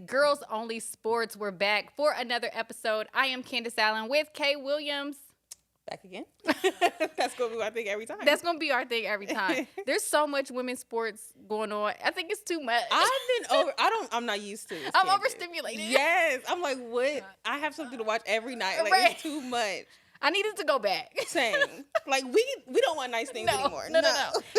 Girls Only Sports. We're back for another episode. I am Candace Allen with Kay Williams. Back again. That's going to be our thing every time. That's going to be our thing every time. There's so much women's sports going on. I think it's too much. I'm not used to this. I'm overstimulated. Yes. I'm like, what? I have something to watch every night. Like, Right. It's too much. I needed to go back. Same. Like, we don't want nice things anymore. No.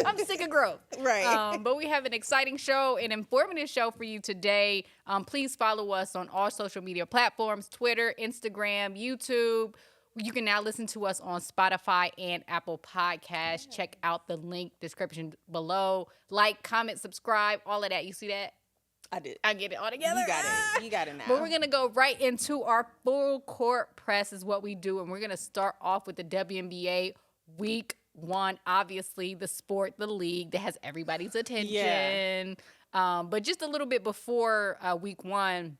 I'm sick of growth. Right. But we have an exciting show, an informative show for you today. Please follow us on all social media platforms, Twitter, Instagram, YouTube. You can now listen to us on Spotify and Apple Podcasts. Check out the link description below. Like, comment, subscribe, all of that. You see that? I did. I get it all together. You got it now. But we're going to go right into our full court press is what we do. And we're going to start off with the WNBA week 1. Obviously, the sport, the league that has everybody's attention. Yeah. But just a little bit before week 1,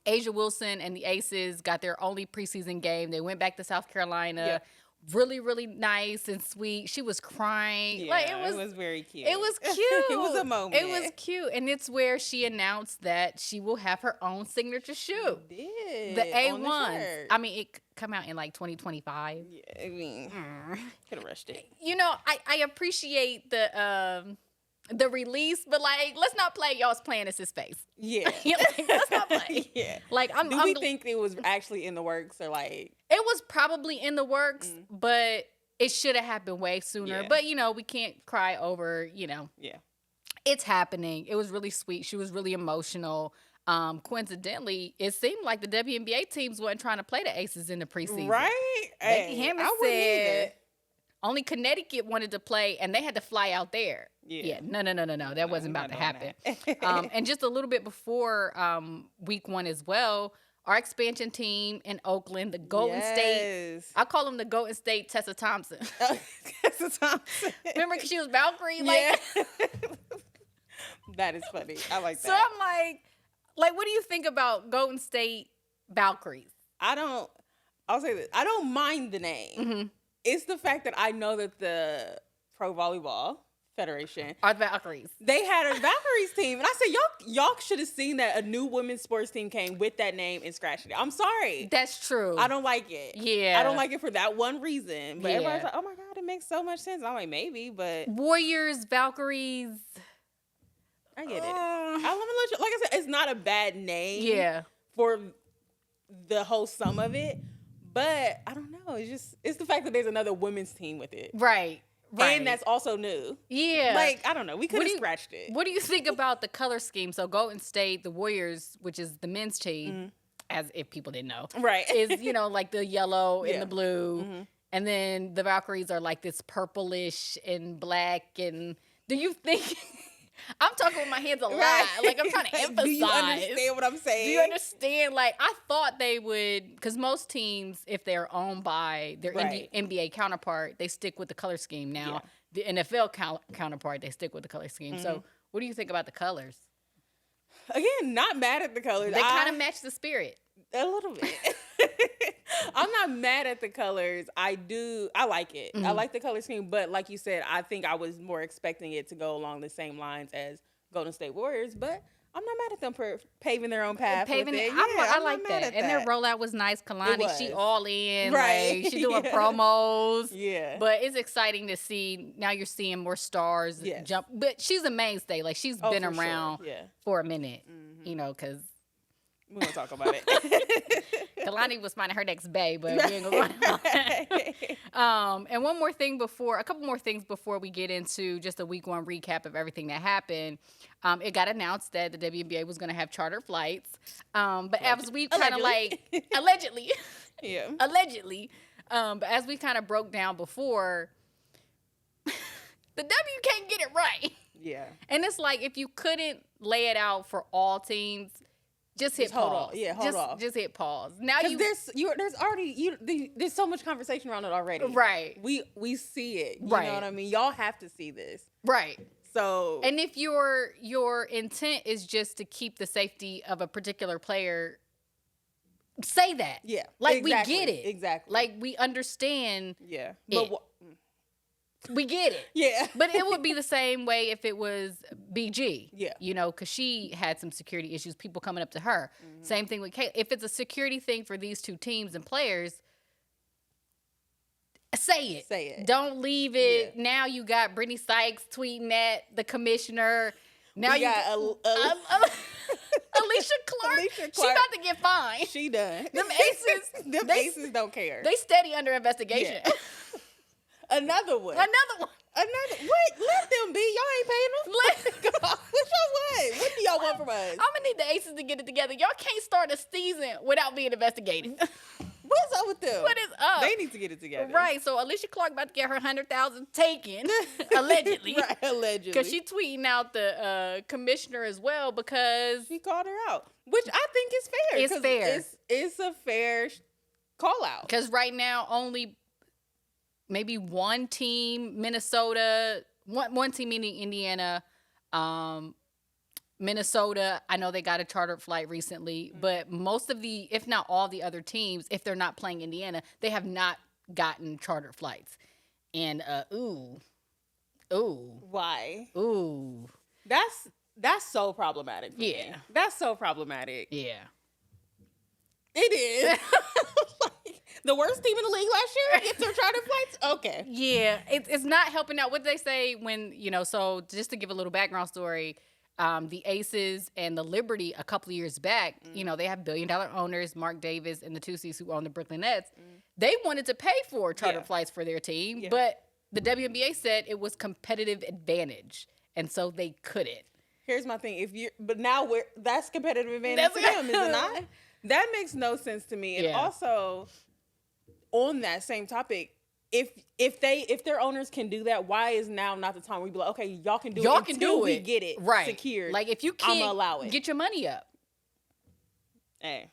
Asia Wilson and the Aces got their only preseason game. They went back to South Carolina. Yeah. Really, really nice and sweet. She was crying. Yeah, like, it was very cute. It was cute. It was a moment. It was cute. And it's where she announced that she will have her own signature shoe. She did. The A1. I mean, it come out in like 2025. Yeah, I mean, could have rushed it. You know, I appreciate the release, but like, let's not play y'all's playing as his face. Yeah. Like, let's not play. Yeah. Like, Do we think it was actually in the works or like? It was probably in the works, but it should have happened way sooner. Yeah. But, you know, we can't cry over, you know. Yeah. It's happening. It was really sweet. She was really emotional. Coincidentally, it seemed like the WNBA teams weren't trying to play the Aces in the preseason. Right? Becky Hammond said only Connecticut wanted to play, and they had to fly out there. Yeah. No. That wasn't about to happen. And just a little bit before week 1 as well, our expansion team in Oakland, the Golden State. I call them the Golden State Tessa Thompson. Tessa Thompson. Remember, because she was Valkyrie? Yeah. That is funny. I like that. So I'm like, what do you think about Golden State Valkyries? I'll say this. I don't mind the name. Mm-hmm. It's the fact that I know that the Pro Volleyball Federation are the Valkyries. They had a Valkyries team, and I said, y'all should have seen that a new women's sports team came with that name and scratched it. I'm sorry. That's true. I don't like it. Yeah. I don't like it for that one reason. But everybody's like, oh my God, it makes so much sense. I'm like, maybe, but Warriors, Valkyries. I get it. Like I said, it's not a bad name. Yeah. For the whole sum of it, but I don't know. It's the fact that there's another women's team with it. Right. And that's also new. Yeah. Like, I don't know. We could have scratched it. What do you think about the color scheme? So Golden State, the Warriors, which is the men's team, as if people didn't know. Right. Is, you know, like the yellow and the blue. Mm-hmm. And then the Valkyries are like this purplish and black. And do you think... I'm talking with my hands a lot. Right. Like, I'm trying to emphasize. Do you understand what I'm saying? Do you understand? Like, I thought they would, because most teams, if they're owned by their NBA counterpart, they stick with the color scheme. Now, the NFL counterpart, they stick with the color scheme. So, what do you think about the colors? Again, not mad at the colors. They kind of match the spirit. A little bit. I'm not mad at the colors. I like it. I like the color scheme, but like you said, I think I was more expecting it to go along the same lines as Golden State Warriors, but I'm not mad at them for paving their own path. I like that. And their rollout was nice. Kalani, she all in. Right. Like, she doing promos. Yeah. But it's exciting to see. Now you're seeing more stars jump. But she's a mainstay. Like, she's been around for a minute, you know, because we're going to talk about it. Kalani was finding her next bae, but we ain't going to go on. And a couple more things before we get into just a week 1 recap of everything that happened. It got announced that the WNBA was going to have charter flights. But as we kind of allegedly. Yeah. Allegedly. But as we kind of broke down before, the W can't get it right. Yeah. And it's like, if you couldn't lay it out for all teams, just hit pause. Yeah, hold off. Just hit pause. Now there's so much conversation around it already. Right. We see it. You right. know what I mean? Y'all have to see this. Right. So, and if your intent is just to keep the safety of a particular player, say that. Yeah. Like, exactly. we get it. Exactly. Like, we understand. Yeah. But We get it. Yeah. But it would be the same way if it was BG. Yeah. You know, because she had some security issues, people coming up to her. Same thing with Kate. If it's a security thing for these two teams and players, say it. Say it. Don't leave it. Yeah. Now you got Brittany Sykes tweeting at the commissioner. Now we you got Alicia Clark. She about to get fined. She done. Them aces. Them aces don't care. They steady under investigation. Yeah. Another one. What? Let them be. Y'all ain't paying them. What y'all want? What do y'all want from us? I'm gonna need the aces to get it together. Y'all can't start a season without being investigated. What's up with them? What is up? They need to get it together. Right. So Alicia Clark about to get her 100,000 taken, allegedly. Right, allegedly. Because she tweeting out the commissioner as well because she called her out, which I think is fair. It's fair. It's a fair call out. Because right now only maybe one team, Minnesota, one team meaning Indiana, Minnesota, I know they got a chartered flight recently, but most of the, if not all the other teams, if they're not playing Indiana, they have not gotten chartered flights. And Why? That's so problematic for me. That's so problematic. Yeah. It is. Like, the worst team in the league last year gets their charter flights? Okay. Yeah. It's not helping out. What they say when, so just to give a little background story, the Aces and the Liberty a couple of years back, they have billion-dollar owners, Mark Davis and the Tussies who own the Brooklyn Nets. They wanted to pay for charter flights for their team, but the WNBA said it was competitive advantage, and so they couldn't. Here's my thing: that's competitive advantage to them, is it not? That makes no sense to me. And also, on that same topic, if their owners can do that, why is now not the time we be like, okay, y'all can do it until we get it secured. Like if you can't I'ma allow it. Get your money up. Hey.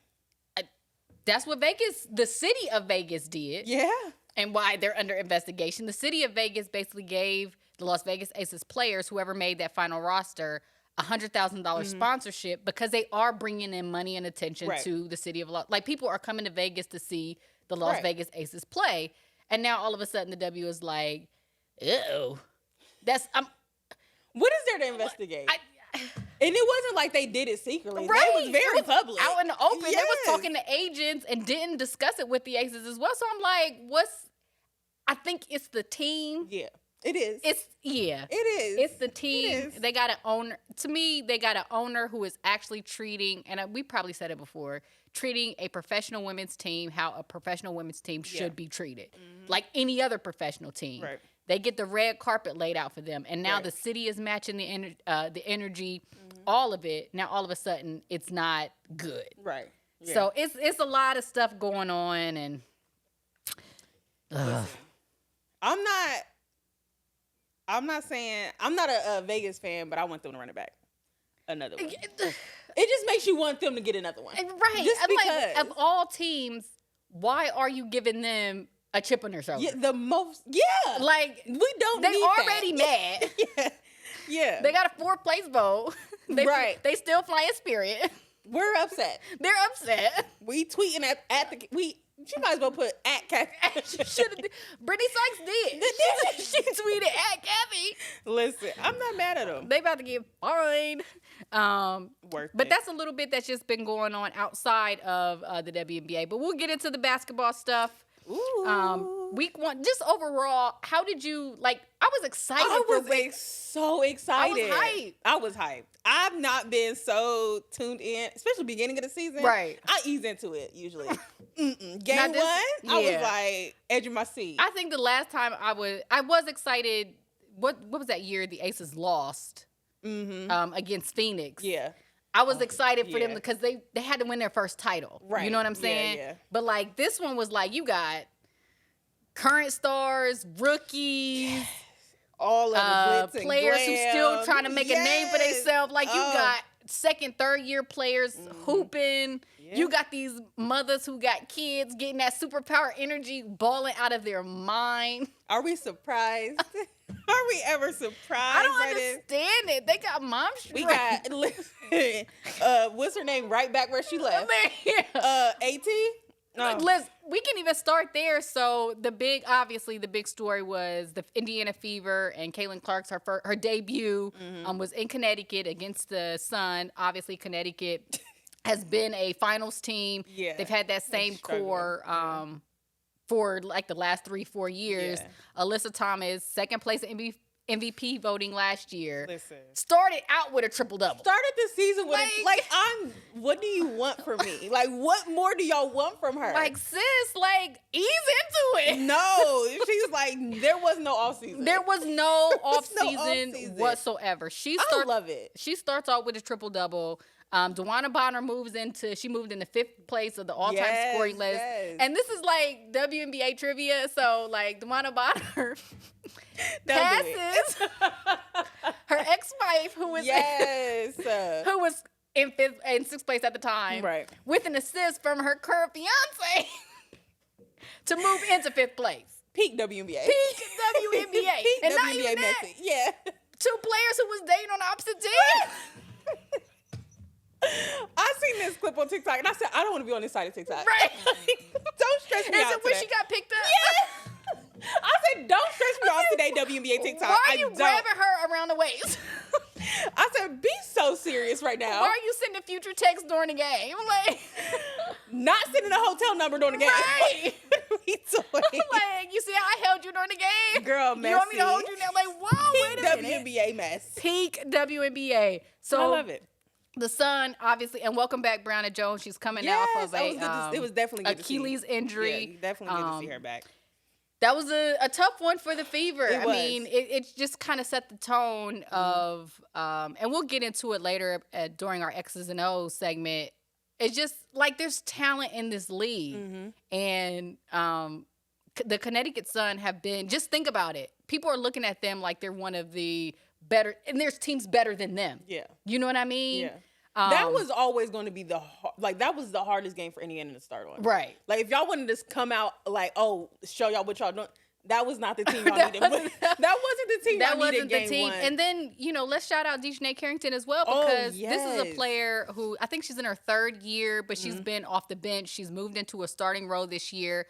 That's what the city of Vegas did. Yeah. And why they're under investigation. The city of Vegas basically gave the Las Vegas Aces players, whoever made that final roster, $100,000 sponsorship because they are bringing in money and attention to the city of like people are coming to Vegas to see the Las Vegas Aces play. And now all of a sudden the W is like, ew. What is there to investigate? And it wasn't like they did it secretly. Right. It was very public. Out in the open. Yes. They was talking to agents and didn't discuss it with the Aces as well. So I'm like, I think it's the team. Yeah. It is. It is. It's the team. They got an owner. To me, they got an owner who is actually treating, and we probably said it before, treating a professional women's team how a professional women's team should be treated. Like any other professional team. Right. They get the red carpet laid out for them. And now the city is matching the energy, all of it. Now, all of a sudden, it's not good. Right. Yeah. So it's a lot of stuff going on. And I'm not saying I'm not a Vegas fan, but I want them to run it back. Another one. It just makes you want them to get another one. Right. Just because. Like, of all teams, why are you giving them a chip on their shoulder? Yeah, like we don't. They need already that. mad. Yeah. They got a 4th place vote. They still fly in Spirit. We're upset. They're upset. We tweeting at the. She might as well put at Kathy. Brittany Sykes did. She tweeted at Kathy. Listen, I'm not mad at them. They about to get fined. But that's a little bit that's just been going on outside of the WNBA. But we'll get into the basketball stuff. Ooh. Week 1, just overall, how did you I was excited. So excited. I was hyped. I've not been so tuned in, especially beginning of the season. Right. I ease into it usually. Game 1, I was like edge of my seat. I think the last time I was excited. What was that year the Aces lost against Phoenix? Yeah. I was excited for them because they had to win their first title. Right. You know what I'm saying? Yeah. But this one was you got current stars, rookies, all of the players who still trying to make a name for themselves. You got 2nd, 3rd year players hooping. Yeah. You got these mothers who got kids getting that superpower energy, balling out of their mind. Are we surprised? Are we ever surprised? I don't understand it. They got mom strength. We got what's her name? Right back where she left. Yeah. AT. Liz, we can even start there. So the big story was the Indiana Fever and Caitlin Clark's her debut was in Connecticut against the Sun. Obviously, Connecticut has been a finals team. Yeah. They've had that same core for like the last 3-4 years. Yeah. Alyssa Thomas, second place in MVP voting last year. Listen. Started out with a triple-double. Started the season with what do you want from me? Like, what more do y'all want from her? Like, sis, like, ease into it. No. She's like, there was no off-season. There was no off-season whatsoever. I love it. She starts off with a triple-double. DeWanna Bonner moved into 5th place of the all-time scoring list. Yes. And this is like WNBA trivia. So, like, DeWanna Bonner passes her ex-wife, who was who was in 6th place at the time, right, with an assist from her current fiance to move into 5th place. Peak WNBA. Peak WNBA. Peak and WNBA not even that, yeah. 2 players who was dating on the opposite team. I seen this clip on TikTok and I said, I don't want to be on this side of TikTok. Right. Don't stress me out. Is it when she got picked up? Yeah. I said, don't stress me out today, WNBA TikTok. Why are you grabbing her around the waist? I said, be so serious right now. Why are you sending future texts during the game? Like, not sending a hotel number during the game. Right. Like, you see how I held you during the game? Girl, messy. You want me to hold you now? Like, whoa, Peak wait a minute. WNBA mess. Peak WNBA. So I love it. The Sun, obviously, and welcome back, Brianna Jones. She's coming off of it was definitely good Achilles to see. injury. Yeah, definitely good to see her back. That was a tough one for the Fever. I mean, it just kind of set the tone of, and we'll get into it later during our X's and O's segment. It's just like there's talent in this league. And the Connecticut Sun have been, just think about it. People are looking at them like they're one of the better, and there's teams better than them. Yeah. You know what I mean? Yeah. That was always going to be that was the hardest game for Indiana to start on. Right. Like, if y'all wanted to come out like, oh, show y'all what y'all doing, that was not the team y'all needed. That wasn't the team y'all needed game one. And then, let's shout out Dejanay Carrington as well, because this is a player who, I think she's in her 3rd year, but she's been off the bench. She's moved into a starting role this year.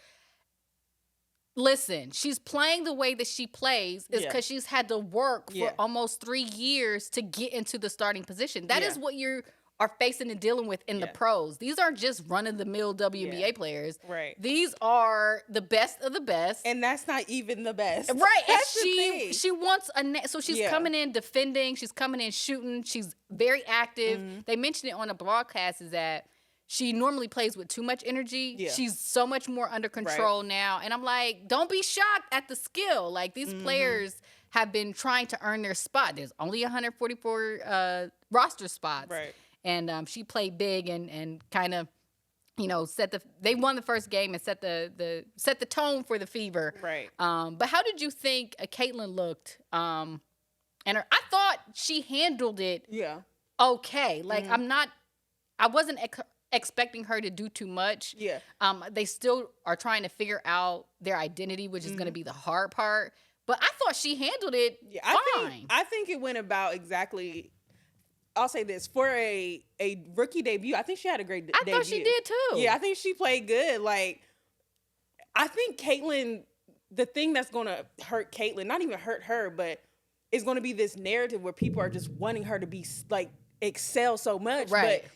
Listen, she's playing the way that she plays is because she's had to work for almost 3 years to get into the starting position. That is what you are facing and dealing with in the pros. These aren't just run-of-the-mill WNBA players. Right. These are the best of the best. And that's not even the best. Right. That's And she wants so she's coming in defending. She's coming in shooting. She's very active. They mentioned it on a broadcast is that she normally plays with too much energy. Yeah. She's so much more under control now. And I'm like, don't be shocked at the skill. Like, these players have been trying to earn their spot. There's only 144 roster spots. Right. And she played big and kind of, they won the first game and set the tone for the Fever. Right. But how did you think Caitlin looked? I thought she handled it okay. Like, I wasn't expecting her to do too much. Yeah. They still are trying to figure out their identity, which is going to be the hard part. But I thought she handled it fine. I think it went about exactly. I'll say this, for a rookie debut, I think she had a great debut. I thought she did too. Yeah, I think she played good. Like, I think Caitlin, the thing that's going to hurt Caitlin, not even hurt her, but it's going to be this narrative where people are just wanting her to be like excel so much. Right. But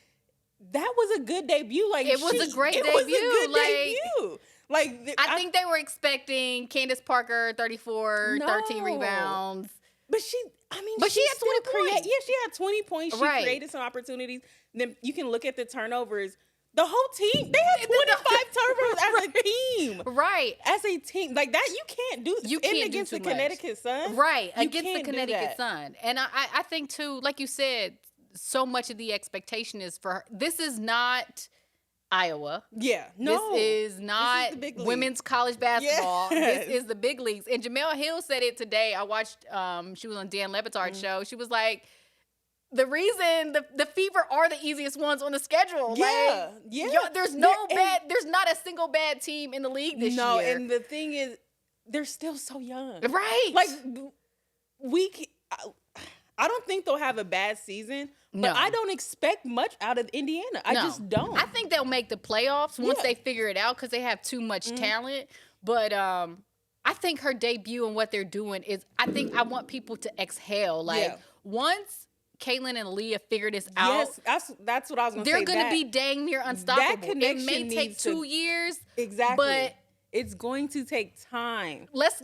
that was a good debut. Like, it was a great debut. It was a good debut. Like, I think they were expecting Candace Parker, 34, 13 rebounds. But she had 20 points. Yeah, she had 20 points. She created some opportunities. Then you can look at the turnovers. The whole team, they had 25 turnovers as a team. Right. As a team. Like, that, you can't do. You can't against do the Connecticut Sun. Right. Against the Connecticut Sun. And I think, too, like you said, so much of the expectation is for her. This is not Iowa. Yeah. No. This is not women's college basketball. Yes. This is the big leagues. And Jamel Hill said it today. I watched, she was on Dan Le Batard's show. She was like, the reason the Fever are the easiest ones on the schedule. Yeah. Like, there's there's not a single bad team in the league this year. No, and the thing is, they're still so young. Right. Like, I don't think they'll have a bad season, but No. I don't expect much out of Indiana. I just don't. I think they'll make the playoffs once they figure it out because they have too much talent. But I think her debut and what they're doing is, I want people to exhale. Like, once Caitlin and Aaliyah figure this out. Yes, that's what I was going to say. They're going to be dang near unstoppable. That connection it may take 2 years. Exactly. But it's going to take time. Let's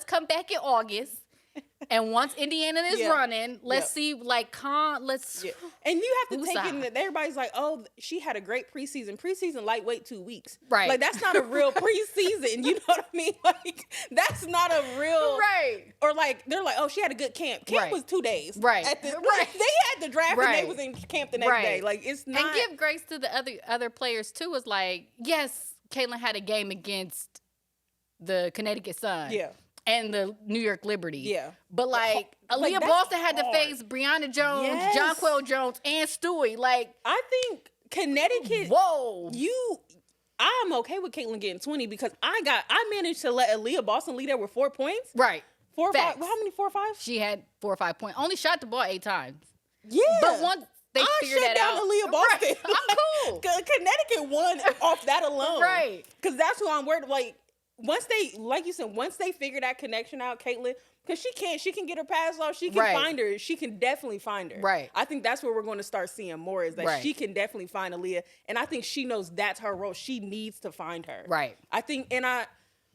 come back in August. And once Indiana is running, let's see, like, let's. Yeah. And you have to take in that everybody's like, oh, she had a great preseason. Preseason lightweight 2 weeks. Right. Like, that's not a real preseason. You know what I mean? Like, that's not a real. Right. Or, like, they're like, oh, she had a good camp. Camp was 2 days. Right. They had the draft and they was in camp the next day. Like, it's not. And give grace to the other players, too. Is like, yes, Caitlin had a game against the Connecticut Sun. Yeah. And the New York Liberty. Yeah. But, like Aaliyah Boston had to face Brianna Jones, Jonquel Jones, and Stewie. Like, I think Connecticut. Whoa. I'm okay with Caitlin getting 20 because I managed to let Aaliyah Boston lead there with 4 points. Right. 4 or 5. How many 4 or 5? She had 4 or 5 points. Only shot the ball 8 times. Yeah. But once they figured that out. Aaliyah Boston. Right. I'm cool. Connecticut won off that alone. Right. Because that's who I'm worried. Like, once they, like you said, once they figure that connection out, Caitlin, because she can get her pass off. She can find her. She can definitely find her. Right. I think that's where we're going to start seeing more is that she can definitely find Aaliyah. And I think she knows that's her role. She needs to find her. Right. I think,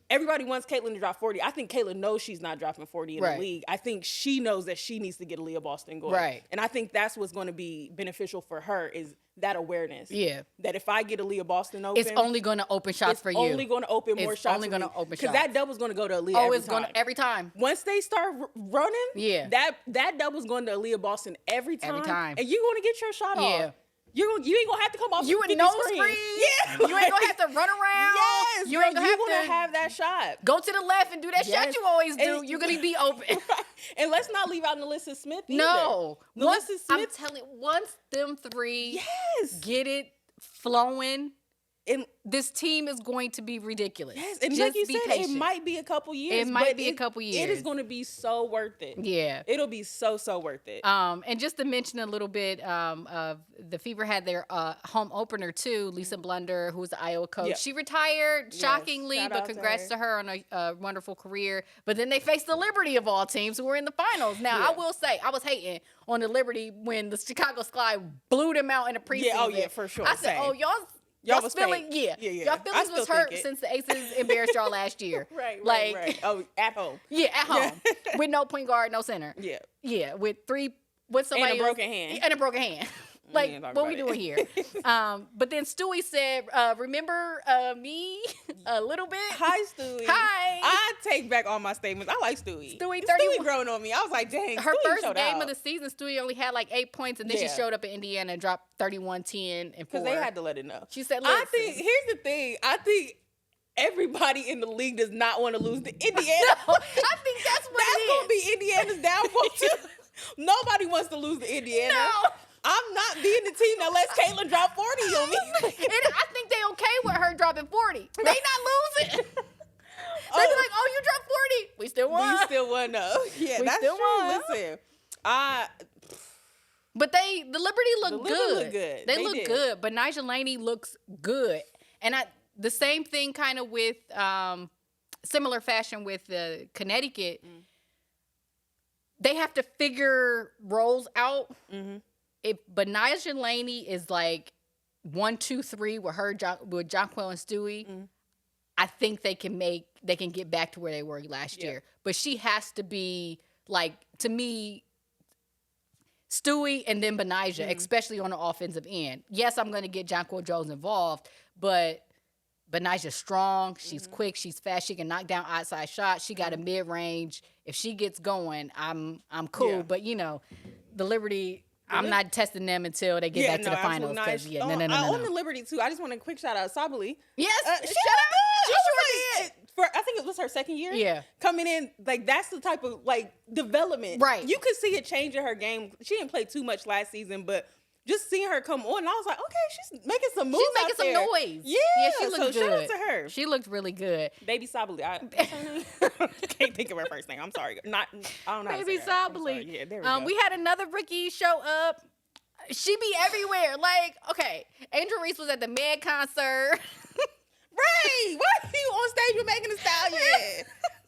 everybody wants Caitlin to drop 40. I think Caitlin knows she's not dropping 40 in the league. I think she knows that she needs to get Aaliyah Boston going. Right. And I think that's what's going to be beneficial for her is that awareness. Yeah. That if I get Aaliyah Boston open, it's only going to open shots for you. It's only going to open more shots. It's only going to open shots. Because that double's going to go to Aaliyah every time. Once they start running, that double's going to Aaliyah Boston every time. Every time. And you're going to get your shot off. You ain't gonna have to come off. You would no screen. Yeah, you ain't gonna have to run around. Yes, you ain't gonna have that shot. Go to the left and do that shot you always do. You're gonna be open. Right. And let's not leave out Nalissa Smith either. No, Nalissa Smith. I'm telling you, once them three get it flowing. And this team is going to be ridiculous. Yes, and just like you said, patient. It might be a couple years. It is going to be so worth it. Yeah. It'll be so worth it. And just to mention a little bit of the Fever had their home opener too, Lisa Blunder, who was the Iowa coach. Yep. She retired, shockingly, but congrats to her on a wonderful career. But then they faced the Liberty of all teams who were in the finals. Now, I will say, I was hating on the Liberty when the Chicago Sky blew them out in the preseason. Yeah, oh yeah, for sure. I said, Y'all was feeling, yeah. Y'all feelings was hurt since the Aces embarrassed y'all last year. Right. Oh, at home. Yeah, at home. With no point guard, no center. Yeah. Yeah, with somebody and a broken hand. And a broken hand. Like, what we doing here? But then Stewie said, remember me a little bit? Hi, Stewie. Hi. I take back all my statements. I like Stewie. Stewie growing on me. I was like, dang, her Stewie first game of the season, Stewie only had like 8 points, and then she showed up in Indiana and dropped 31, 10, and 4. Because they had to let it know. She said, here's the thing. I think everybody in the league does not want to lose to Indiana. No, I think that's going to be Indiana's downfall, too. Nobody wants to lose to Indiana. No. I'm not being the team that lets Caitlin drop 40 on me. I think they okay with her dropping 40. They not losing. They be like, oh, you dropped 40. We still won. We still won, though. Yeah, that's true. Won. Listen, but the Liberty look good. They look did. good. But Nigel Laney looks good. And the same thing kind of with similar fashion with the Connecticut. They have to figure roles out. Mm-hmm. But Nigel Laney is like 1, 2, 3 with her with Jonquel and Stewie. I think they can get back to where they were last year. But she has to be like, to me, Stewie and then Benijah, especially on the offensive end. Yes, I'm going to get Jonquel Jones involved, but Benijah's strong. She's quick. She's fast. She can knock down outside shots. She got a mid range. If she gets going, I'm cool. Yeah. But the Liberty. I'm not testing them until they get back to the finals. No. On the Liberty, too, I just want a quick shout out. Sabali. Yes. Shout out. She sure did. I think it was her second year. Yeah. Coming in, like, that's the type of, like, development. Right. You could see a change in her game. She didn't play too much last season, but just seeing her come on, I was like, okay, she's making some moves. She's making some there. noise. Yeah, she looked so good. shout out to her. She looked really good. Baby Sabali. I can't think of her first name. I'm sorry. I don't know. Baby Sabali. Yeah, there we go. We had another rookie show up. She be everywhere. Like, okay, Angel Reese was at the Med concert. Right. Why are you on stage with Megan Thee Stallion?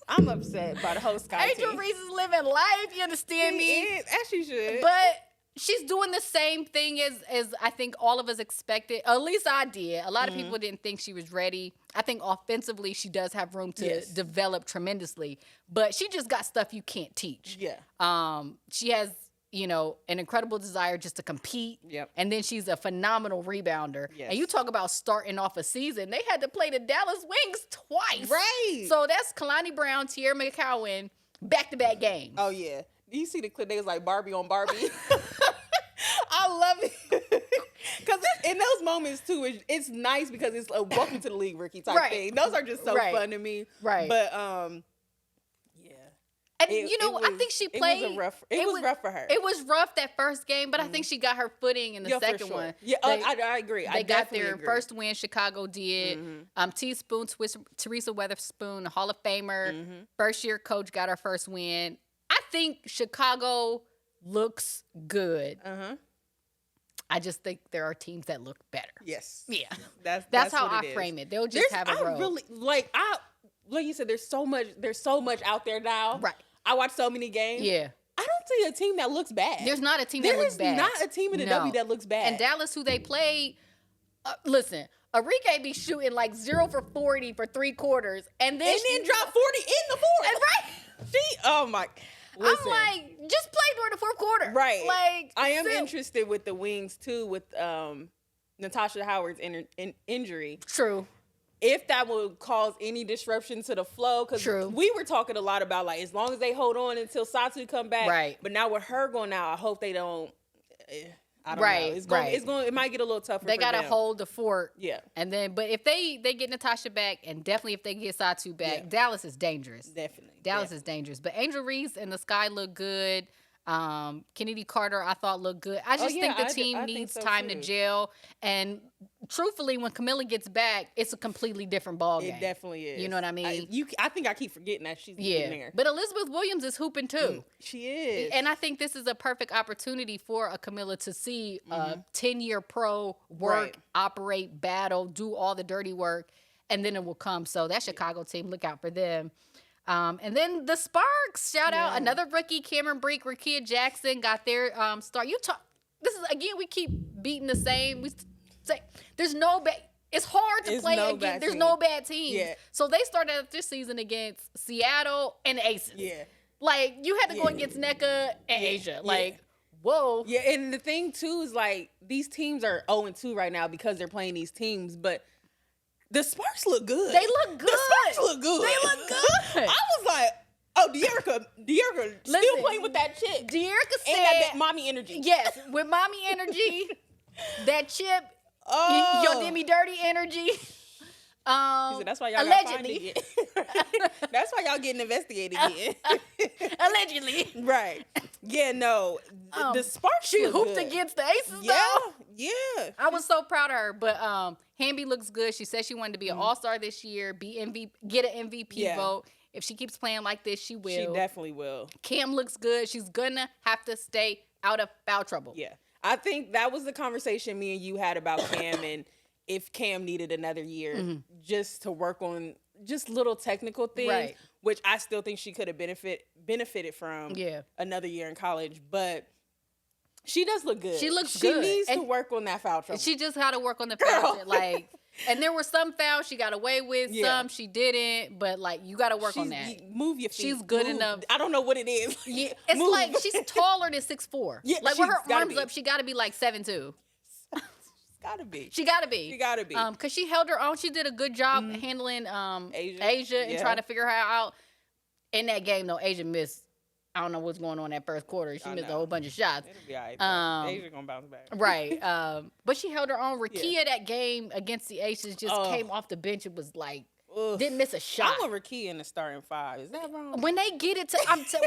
I'm upset by the whole Sky Angel team. Reese is living life. You understand me? As she should. But she's doing the same thing as I think all of us expected. At least I did. A lot of people didn't think she was ready. I think offensively she does have room to develop tremendously. But she just got stuff you can't teach. Yeah. She has, an incredible desire just to compete. Yep. And then she's a phenomenal rebounder. Yes. And you talk about starting off a season. They had to play the Dallas Wings twice. Right. So that's Kalani Brown, Tierra McCowan, back-to-back games. Oh, yeah. You see the clip, they was like Barbie on Barbie. I love it. Because in those moments, too, it's nice because it's a welcome to the league rookie type thing. Those are just so fun to me. Right. But, yeah. And, I think she played. It was rough for her. It was rough that first game, but I think she got her footing in the second one. Yeah, I agree. They got their first win. Chicago did. Teaspoon, Teresa Weatherspoon, Hall of Famer. First-year coach got her first win. I think Chicago looks good. I just think there are teams that look better. Yes. Yeah. That's how what I it frame is. it. They'll just have a road. Really, like you said, there's so much out there now. Right. I watch so many games. Yeah. I don't see a team that looks bad. There's not a team that looks bad. There is not a team in the W that looks bad. And Dallas, who they played, listen, Enrique be shooting like 0 for 40 for 3 quarters, and then drop 40 in the fourth. Right? Oh my. Listen. I'm like, just play during the fourth quarter. Right. Like, I am interested with the Wings too, with Natasha Howard's injury. True. If that will cause any disruption to the flow, because we were talking a lot about like as long as they hold on until Satu come back. Right. But now with her going out, I hope they don't. I don't know. It's going. It might get a little tougher. They gotta hold the fort. Yeah. And then, but if they get Natasha back, and definitely if they get Satu back, Dallas is dangerous. Definitely. Dallas is dangerous. But Angel Reese and the Sky look good. Kennedy Carter, I thought looked good. I just think the team needs time to gel. And truthfully, when Camilla gets back, it's a completely different ballgame. It definitely is. You know what I mean? I think I keep forgetting that she's in there. But Elizabeth Williams is hooping too. She is. And I think this is a perfect opportunity for a Camilla to see a 10-year pro work, operate, battle, do all the dirty work, and then it will come. So that Chicago team, look out for them. And then the Sparks, shout out another rookie, Cameron Brink, Rakia Jackson got their start. This is again, we keep beating the same. We say there's no bad. It's hard to play against. There's no bad teams. Yeah. So they started out this season against Seattle and Aces. Yeah. Like you had to go against NECA and Asia. Like whoa. Yeah, and the thing too is like these teams are 0-2 right now because they're playing these teams, but the Sparks look good. They look good. The Sparks look good. They look good. I was like, oh, De'Erica still playing with that chip. De'Erica said, and that mommy energy. Yes, with mommy energy, that chip, your Demi Dirty energy. Said, that's why y'all allegedly. That's why y'all getting investigated again. Allegedly. Right. Yeah, no. The Sparks She look hooped good. against the Aces, Yeah, though. yeah. I was so proud of her. But Hamby looks good. She said she wanted to be an all-star this year, get an MVP vote. If she keeps playing like this, she will. She definitely will. Cam looks good. She's going to have to stay out of foul trouble. Yeah. I think that was the conversation me and you had about Cam and if Cam needed another year just to work on just little technical things, which I still think she could have benefited from another year in college. But she does look good. She looks good. She needs to work on that foul trouble. She just had to work on the foul shit. Like, and there were some fouls she got away with, some she didn't. But like, you got to work on that. Move your feet. She's good enough. I don't know what it is. Yeah, it's like she's taller than 6'4". Yeah, like with her arms up, she got to be like 7'2". Gotta be. She gotta be. She gotta be. Cause she held her own. She did a good job handling Asia and trying to figure her out. In that game though, Asia missed. I don't know what's going on that first quarter. She missed a whole bunch of shots. It'll be all right. Asia gonna bounce back. Right. But she held her own. Rakia that game against the Aces just came off the bench. It was like Ugh. Didn't miss a shot. I want Rakia in the starting 5. Is that wrong? When they get it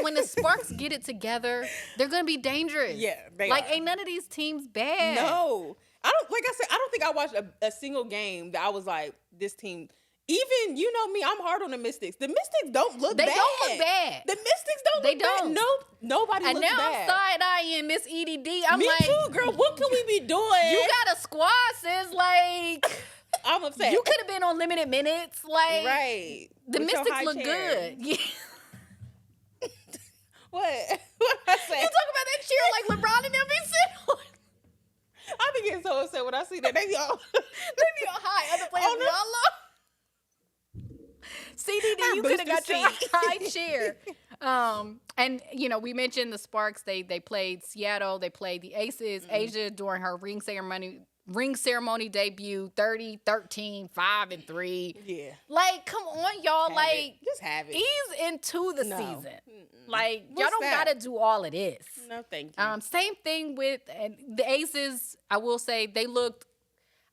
when the Sparks get it together, they're gonna be dangerous. Yeah, they like are. ain't none of these teams bad. No, I don't. Like I said, I don't think I watched a single game that I was like, this team. Even you know me, I'm hard on the Mystics. The Mystics don't look bad. They don't look bad. The Mystics don't They look don't. bad. No, nobody And looks now bad. I'm side-eyeing Miss EDD. I'm Me like, too, girl. What can we be doing? you got a squad, sis. Like, I'm upset. you could have been on limited minutes. Like, right. The With your Mystics high look chair. good. Yeah. What? What I say? You talk about that chair like LeBron and them be sitting on. I be getting so upset when I see that. They be all They be on high. Other players On be the- all low. CDD, you could have got your high chair. And you know, we mentioned the Sparks. They played Seattle. They played the Aces. Asia during her ring ceremony debut, 30-13, 5-3. Yeah. Like, come on, y'all. Just have it. Ease into the No. season. Mm-mm. Like, y'all What's don't that? gotta do all of this. No, thank you. Same thing with the Aces. I will say they looked.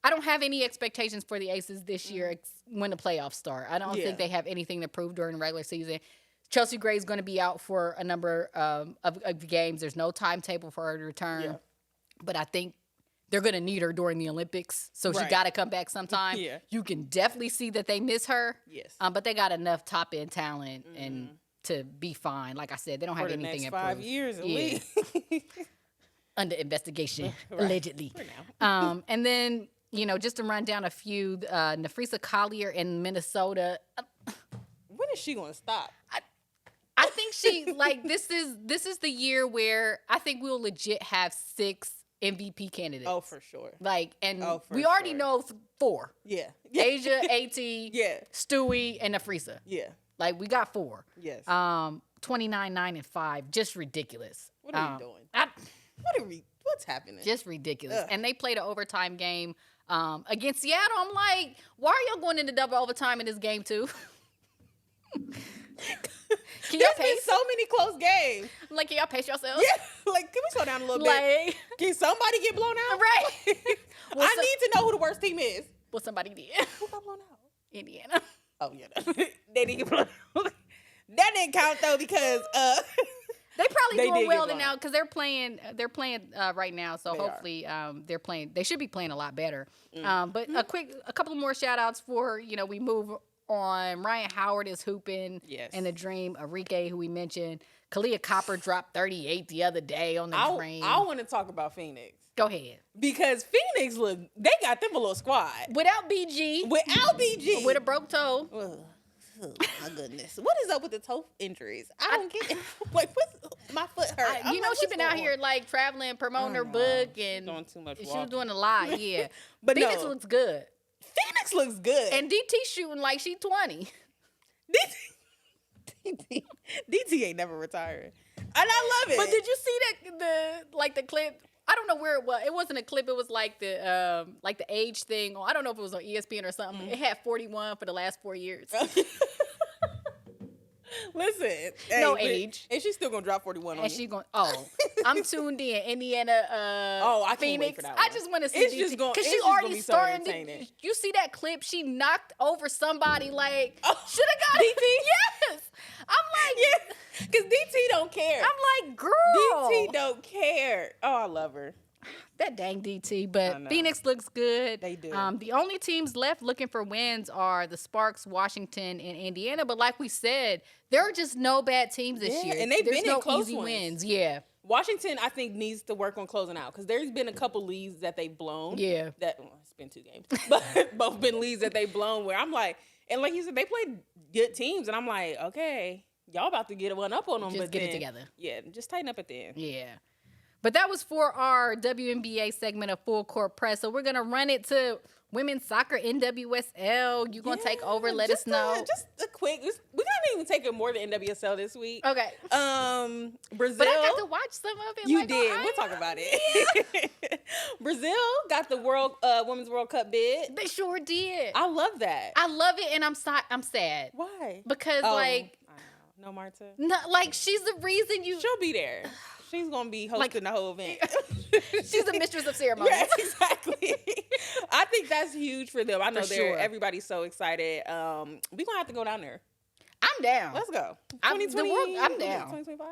I don't have any expectations for the Aces this year when the playoffs start. I don't think they have anything to prove during the regular season. Chelsea Gray is going to be out for a number of games. There's no timetable for her to return. Yeah. But I think they're going to need her during the Olympics. So she Right. got to come back sometime. Yeah. You can definitely see that they miss her. Yes. But they got enough top-end talent and to be fine. Like I said, they don't For have the anything next to 5 prove. years at Yeah. least. Under investigation, Right. allegedly. For now. And then, you know, just to run down a few, Nafrisa Collier in Minnesota. When is she gonna stop? I think she like this is the year where I think we'll legit have 6 MVP candidates. Oh, for sure. Like, and for we already sure. know 4. Yeah. Asia, AT, Yeah. Stewie, and Nafrisa. Yeah. Like, we got 4. Yes. 29, 9, and 5. Just ridiculous. What are you doing? What's happening? Just ridiculous. Ugh. And they played an overtime game against Seattle. I'm like, why are y'all going into double overtime in this game too? Can y'all There's been pace? so many close games. I'm like, can y'all pace yourselves? Yeah. Like, can we slow down a little bit? Like, Can somebody get blown out? right. Well, I need to know who the worst team is. Well, somebody did. Who got blown out? Indiana. Oh, yeah. They didn't get blown out. That didn't count, though, because They probably They doing did well get now because they're playing right now. So They hopefully they're playing. They should be playing a lot better. Mm. But a couple more shout outs for, you know, we move on. Ryan Howard is hooping in the Dream. Enrique, who we mentioned. Kalia Copper dropped 38 the other day on the Dream. I want to talk about Phoenix. Go ahead. Because Phoenix, they got them a little squad. Without BG. Without BG. With a broke toe. Ugh. Oh, my goodness. What is up with the toe injuries? I don't get it. Like, my foot hurt. You know, she's been out here like traveling, promoting her book, and doing too much she walking. was doing a lot, yeah. But Phoenix no. looks good. Phoenix looks good. And DT shooting like she 20. DT ain't never retiring. And I love it. But did you see the clip? I don't know where it was. It wasn't a clip. It was like the age thing. Or I don't know if it was on ESPN or something. It had 41 for the last 4 years. Listen. No hey, age. And she's still going to drop 41 on And you. she going, I'm tuned in. Indiana, I can't Phoenix. wait for that I one. just want to see It's DT. just gonna- Because it's she just gonna already be so started. entertaining. You see that clip? She knocked over somebody like, Oh, should have got DT? Yes. I'm like, Yeah. Because DT don't care. I'm like, girl. DT don't care. Oh, I love her. That dang DT, I but know. Phoenix looks good. They do. The only teams left looking for wins are the Sparks, Washington, and Indiana. But like we said, there are just no bad teams this Yeah, year. and they've There's been in no close easy ones. wins. Yeah, Washington, I think, needs to work on closing out because there's been a couple leads that they've blown. Yeah. It's been 2 games, but both been leads that they've blown where I'm like, and like you said, they played good teams, and I'm like, okay, y'all about to get one up on them. Just but get it then- together. Yeah, just tighten up at the end. yeah. But that was for our WNBA segment of Full Court Press. So we're gonna run it to women's soccer NWSL. You gonna take over? Let us know. Just a quick. We're not even taking more than NWSL this week. Okay. Brazil. But I got to watch some of it. You like, did. oh, We'll talk about it. Brazil got the Women's World Cup bid. They sure did. I love that. I love it, and I'm sad Why? because Oh, like. I know. No, Marta. No, like she's the reason you. She'll be there. She's gonna be hosting the whole event. She's the mistress of ceremonies. Yeah, exactly. I think that's huge for them. I know sure. everybody's so excited. We're gonna have to go down there. I'm down. Let's go. I'm down. 2025?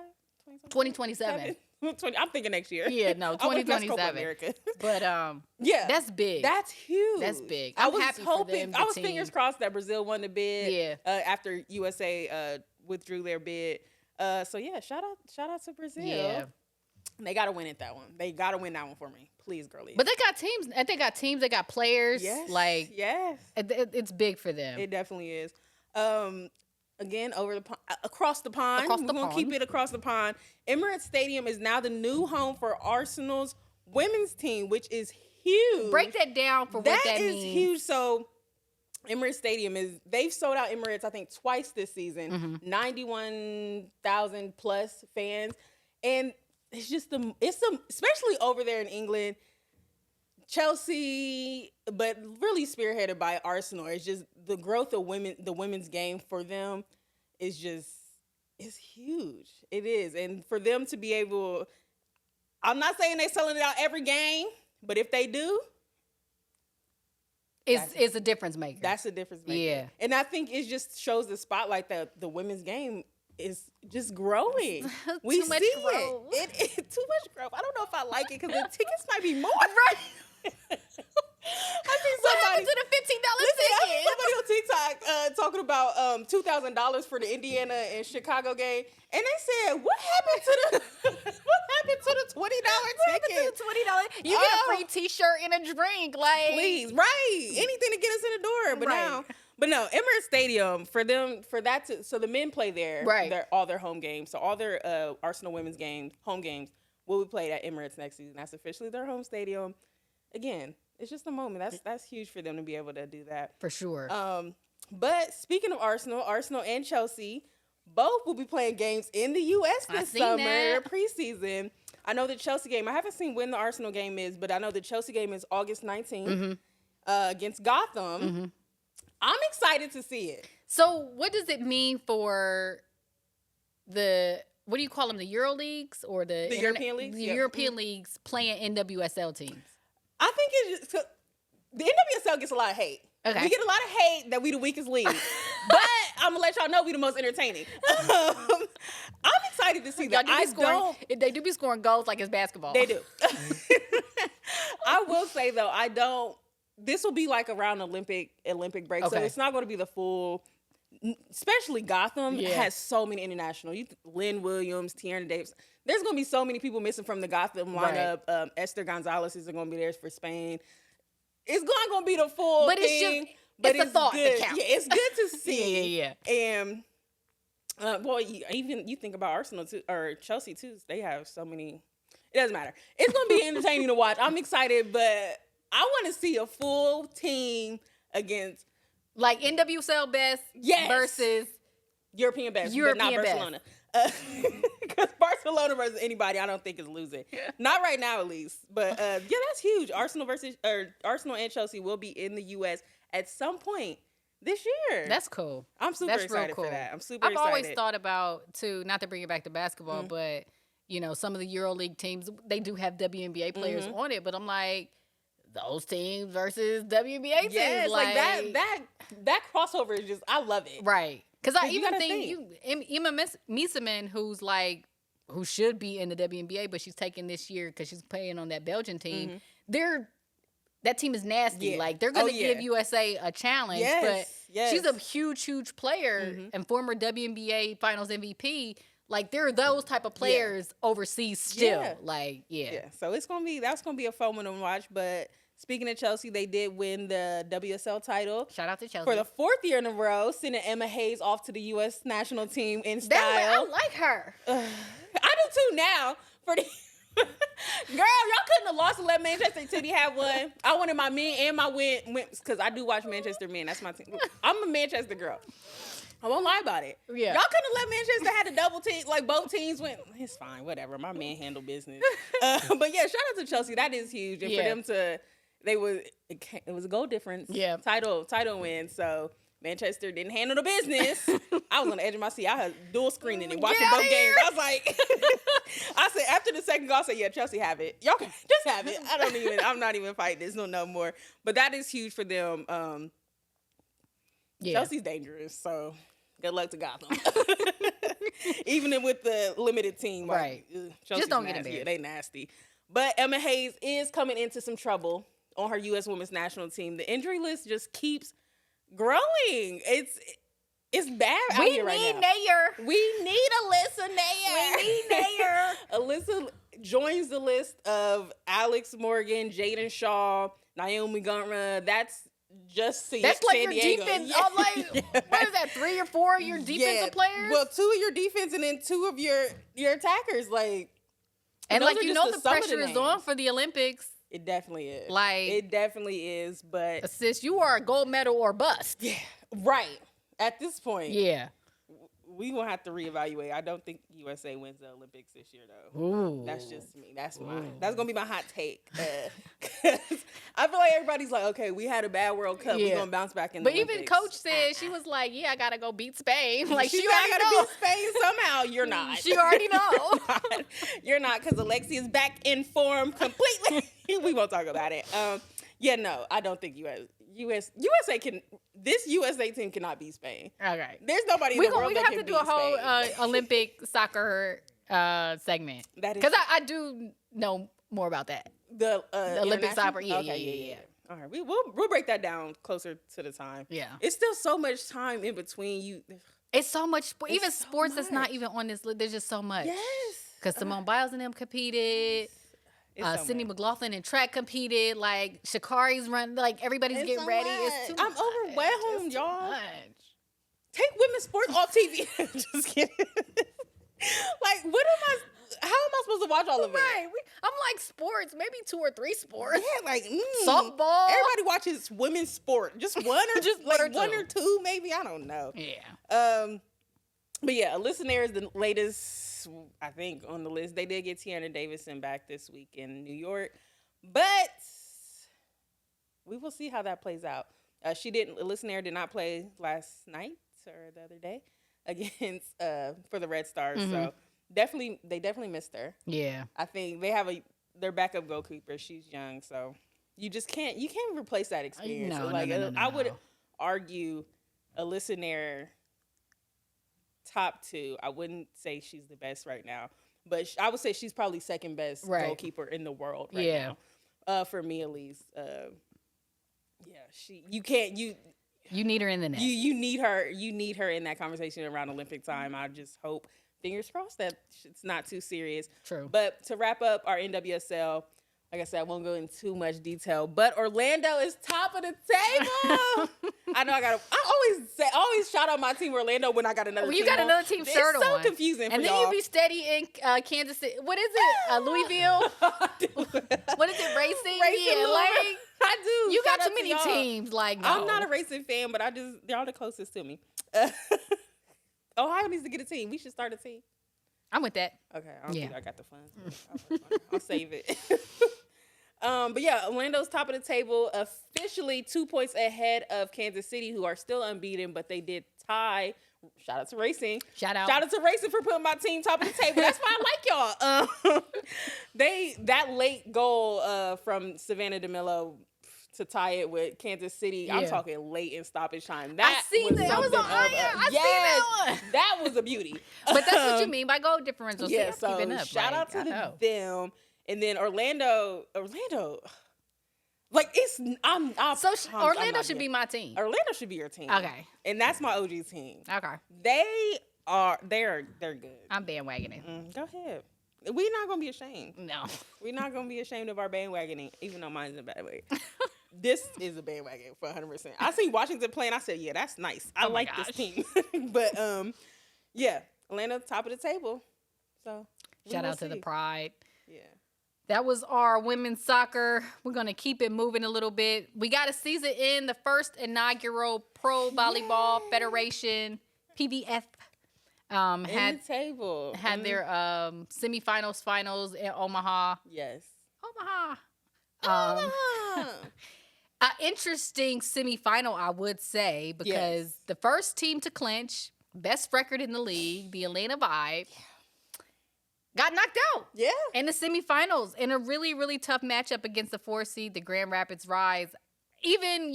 2027. I'm thinking next year. Yeah, no, 2027. But yeah, that's big. That's huge. That's big. I was happy hoping. for them, I was fingers crossed that Brazil won the bid. Yeah. After USA withdrew their bid. So yeah, shout out to Brazil. Yeah. They gotta win that one. They gotta win that one for me, please, girlies. But they got teams. They got teams. They got players. Yes. Like yes, it's big for them. it definitely is. Again, across the pond. We're gonna keep it across the pond. Emirates Stadium is now the new home for Arsenal's women's team, which is huge. Break that down for what that means. That is huge. So Emirates Stadium they've sold out Emirates, I think, twice this season. 91,000 plus fans. And it's just especially over there in England, Chelsea, but really spearheaded by Arsenal. It's just the growth of the women's game for them is huge. It is. And for them to be able, I'm not saying they're selling it out every game, but if they do, it's a difference maker. That's a difference maker. Yeah. And I think it just shows the spotlight that the women's game is just growing. We Too much see growth. it. Too much growth. I don't know if I like it because the tickets might be more. Right. I see What somebody happened to the $15 ticket? somebody on TikTok talking about $2,000 for the Indiana and Chicago game, and they said, "What happened to the $20 ticket? $20. You get a free T-shirt and a drink, like Please, right? Anything to get us in the door." But no, Emirates Stadium so the men play there, right? All their home games, so all their Arsenal women's home games will be played at Emirates next season. That's officially their home stadium. Again, it's just a moment. That's huge for them to be able to do that. For sure. But speaking of Arsenal and Chelsea, both will be playing games in the U.S. this summer, their preseason. I know the Chelsea game, I haven't seen when the Arsenal game is, but I know the Chelsea game is August 19th against Gotham. I'm excited to see it. So what does it mean for what do you call them, the Euro Leagues or the European Leagues? The European Leagues playing NWSL teams? I think the NWSL gets a lot of hate. Okay. We get a lot of hate that we the weakest league. But I'm going to let y'all know we the most entertaining. I'm excited to see that. They do be scoring goals like it's basketball. They do. I will say, though, this will be like around Olympic break. Okay. So it's not going to be the full, especially Gotham has so many international. Lynn Williams, Tierna Davis. There's going to be so many people missing from the Gotham lineup. Right. Esther Gonzalez is going to be there for Spain. It's not going to be the full thing. It's a thought that counts. Yeah, it's good to see. Yeah. And, even you think about Arsenal too, or Chelsea too. They have so many. It doesn't matter. It's going to be entertaining to watch. I'm excited, but I want to see a full team against like NWSL best versus European best, but not Barcelona. Because Barcelona versus anybody, I don't think is losing. Not right now, at least. But that's huge. Arsenal and Chelsea will be in the U.S. at some point this year. That's cool. I'm super excited for that. I've always thought about too, not to bring it back to basketball, but some of the EuroLeague teams, they do have WNBA players on it, but I'm like, those teams versus WNBA teams. Yeah, like that crossover is just, I love it. Right. Because I even think Emma Mieseman, who should be in the WNBA, but she's taking this year because she's playing on that Belgian team. That team is nasty. Yeah. Like, they're going to give USA a challenge. Yes. But she's a huge, huge player and former WNBA Finals MVP. Like, there are those type of players overseas still. Yeah. Like, yeah. So that's gonna be a fun one to watch. But speaking of Chelsea, they did win the WSL title. Shout out to Chelsea. For the 4th year in a row, sending Emma Hayes off to the U.S. national team in style. I like her. I do too now. Girl, y'all couldn't have lost to let Manchester City have one. I wanted my men and my win because I do watch Manchester men. That's my team. I'm a Manchester girl. I won't lie about it. Yeah. Y'all couldn't have let Manchester had a double team, like both teams went. It's fine, whatever. My man handle business. But yeah, shout out to Chelsea. That is huge, and for them to, it was a goal difference. Yeah. Title win. So Manchester didn't handle the business. I was on the edge of my seat. I had dual screening and watching Get both outta games. here. I was like, I said, after the second goal, I said, yeah, Chelsea have it. Y'all can just have it. I'm not even fighting this no more. But that is huge for them. Chelsea's dangerous, so good luck to Gotham. Even with the limited team, like, Right. Chelsea's Just don't nasty. get embarrassed. They nasty. But Emma Hayes is coming into some trouble on her U.S. women's national team. The injury list just keeps growing. It's bad out here right now. Nayer. We need Alyssa Nayer. We need Nayer. Alyssa joins the list of Alex Morgan, Jaden Shaw, Naomi Gunra. That's just San That's like Diego. your defense. Oh, like, what is that? 3 or 4 of your defensive players? Well, 2 of your defense and then 2 of your attackers. Like, and those like, are you just know, the some of pressure is names. on for the Olympics. It definitely is. Like, it definitely is. But sis, you are a gold medal or bust. yeah, right. At this point, Yeah. we gonna have to reevaluate. I don't think USA wins the Olympics this year, though. Ooh. That's just me. That's gonna be my hot take. 'Cause I feel like everybody's like, okay, we had a bad World Cup. Yeah. We're gonna bounce back in. But the even Olympics. Coach said, she was like, yeah, I gotta go beat Spain. Like, she I already gotta know. beat Spain somehow. You're not. She already know. You're not, because Alexi is back in form completely. We won't talk about it. Yeah, no, I don't think USA can. This USA team cannot beat Spain. Okay. There's nobody in the world We that have can to do beat a whole Spain. Olympic soccer segment. That is because I do know more about that. the Olympic international? soccer. Yeah, Okay, yeah. All right, we'll break that down closer to the time. Yeah. It's still so much time in between you. It's so much. It's Even so sports that's not much. even on this list. There's just so much. Yes. Because Simone Biles and them competed. It's so Sydney much. McLaughlin in track competed. Like, Sha'Carri's run. Like, everybody's It's getting so ready. much. It's too I'm much. overwhelmed, It's too y'all. much. Take women's sports off TV. Just kidding. Like, how am I supposed to watch all of it? Right. I'm like, sports. Maybe 2 or 3 sports. Yeah, like Softball. Everybody watches women's sport. Just one or Just like one or one or two, maybe. I don't know. Yeah. But yeah, Alyssa Nair is the latest, I think, on the list. They did get Tiana Davidson back this week in New York, but we will see how that plays out. Alyssa Nair did not play last night or the other day against for the Red Stars. Mm-hmm. So they definitely missed her. Yeah. I think they have their backup goalkeeper. She's young, so you can't replace that experience. No, I would argue Alyssa Nair top 2. I wouldn't say she's the best right now, but I would say she's probably second best goalkeeper in the world right now. For me at least. You need her in the net. You need her in that conversation around Olympic time. I just hope, fingers crossed, that it's not too serious. True. But to wrap up our NWSL, like I said, I won't go into too much detail, but Orlando is top of the table. I know I always shout out my team Orlando when I got another team. You got on. another team shirt on. It's so confusing for and then y'all. you be steady in Kansas City. What is it? Louisville? What is it? Racing? Yeah, like, I do. you Shout got out too to many y'all. teams. Like, no. I'm not a racing fan, but they're the closest to me. Ohio needs to get a team. We should start a team. I'm with that. Okay, I got the funds. I'll save it. But yeah, Orlando's top of the table, officially 2 points ahead of Kansas City, who are still unbeaten, but they did tie. Shout out to Racing. Shout out to Racing for putting my team top of the table. That's why I like y'all. That late goal from Savannah DeMello to tie it with Kansas City. Yeah. I'm talking late in stoppage time. I seen that. I was on Iron. I seen that one. That was a beauty. But that's what you mean by goal differential. Yeah, So keeping up. shout out to know. them. And then Orlando, like I'm Orlando should be my team. Orlando should be your team. Okay. And that's my OG team. Okay. They're good. I'm bandwagoning. Go ahead. We're not gonna be ashamed. No. We're not gonna be ashamed of our bandwagoning, even though mine's in a bad way. This is a bandwagon for 100%. I seen Washington play and I said, yeah, that's nice. I like this team. But yeah, Atlanta top of the table. So Shout out to the Pride. Yeah. That was our women's soccer. We're going to keep it moving a little bit. We got a season in the first inaugural Pro Volleyball Federation, PVF. Had the table. Had their semifinals, finals in Omaha. Yes. Omaha. An interesting semifinal, I would say, because the first team to clinch, best record in the league, the Atlanta Vibe, got knocked out in the semifinals in a really, really tough matchup against the 4 seed, the Grand Rapids Rise. Even,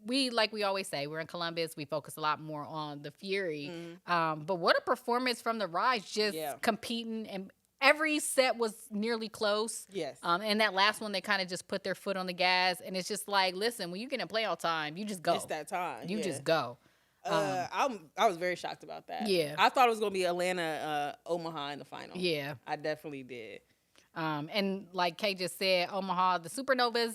we always say, we're in Columbus, we focus a lot more on the Fury. But what a performance from the Rise, just competing, and every set was nearly close. And that last one, they kind of just put their foot on the gas, and it's just like, listen, when you get in playoff time, you just go. It's that time. You just go. I was very shocked about that. Yeah. I thought it was going to be Atlanta, Omaha in the final. Yeah. I definitely did. And like Kay just said, Omaha, the Supernovas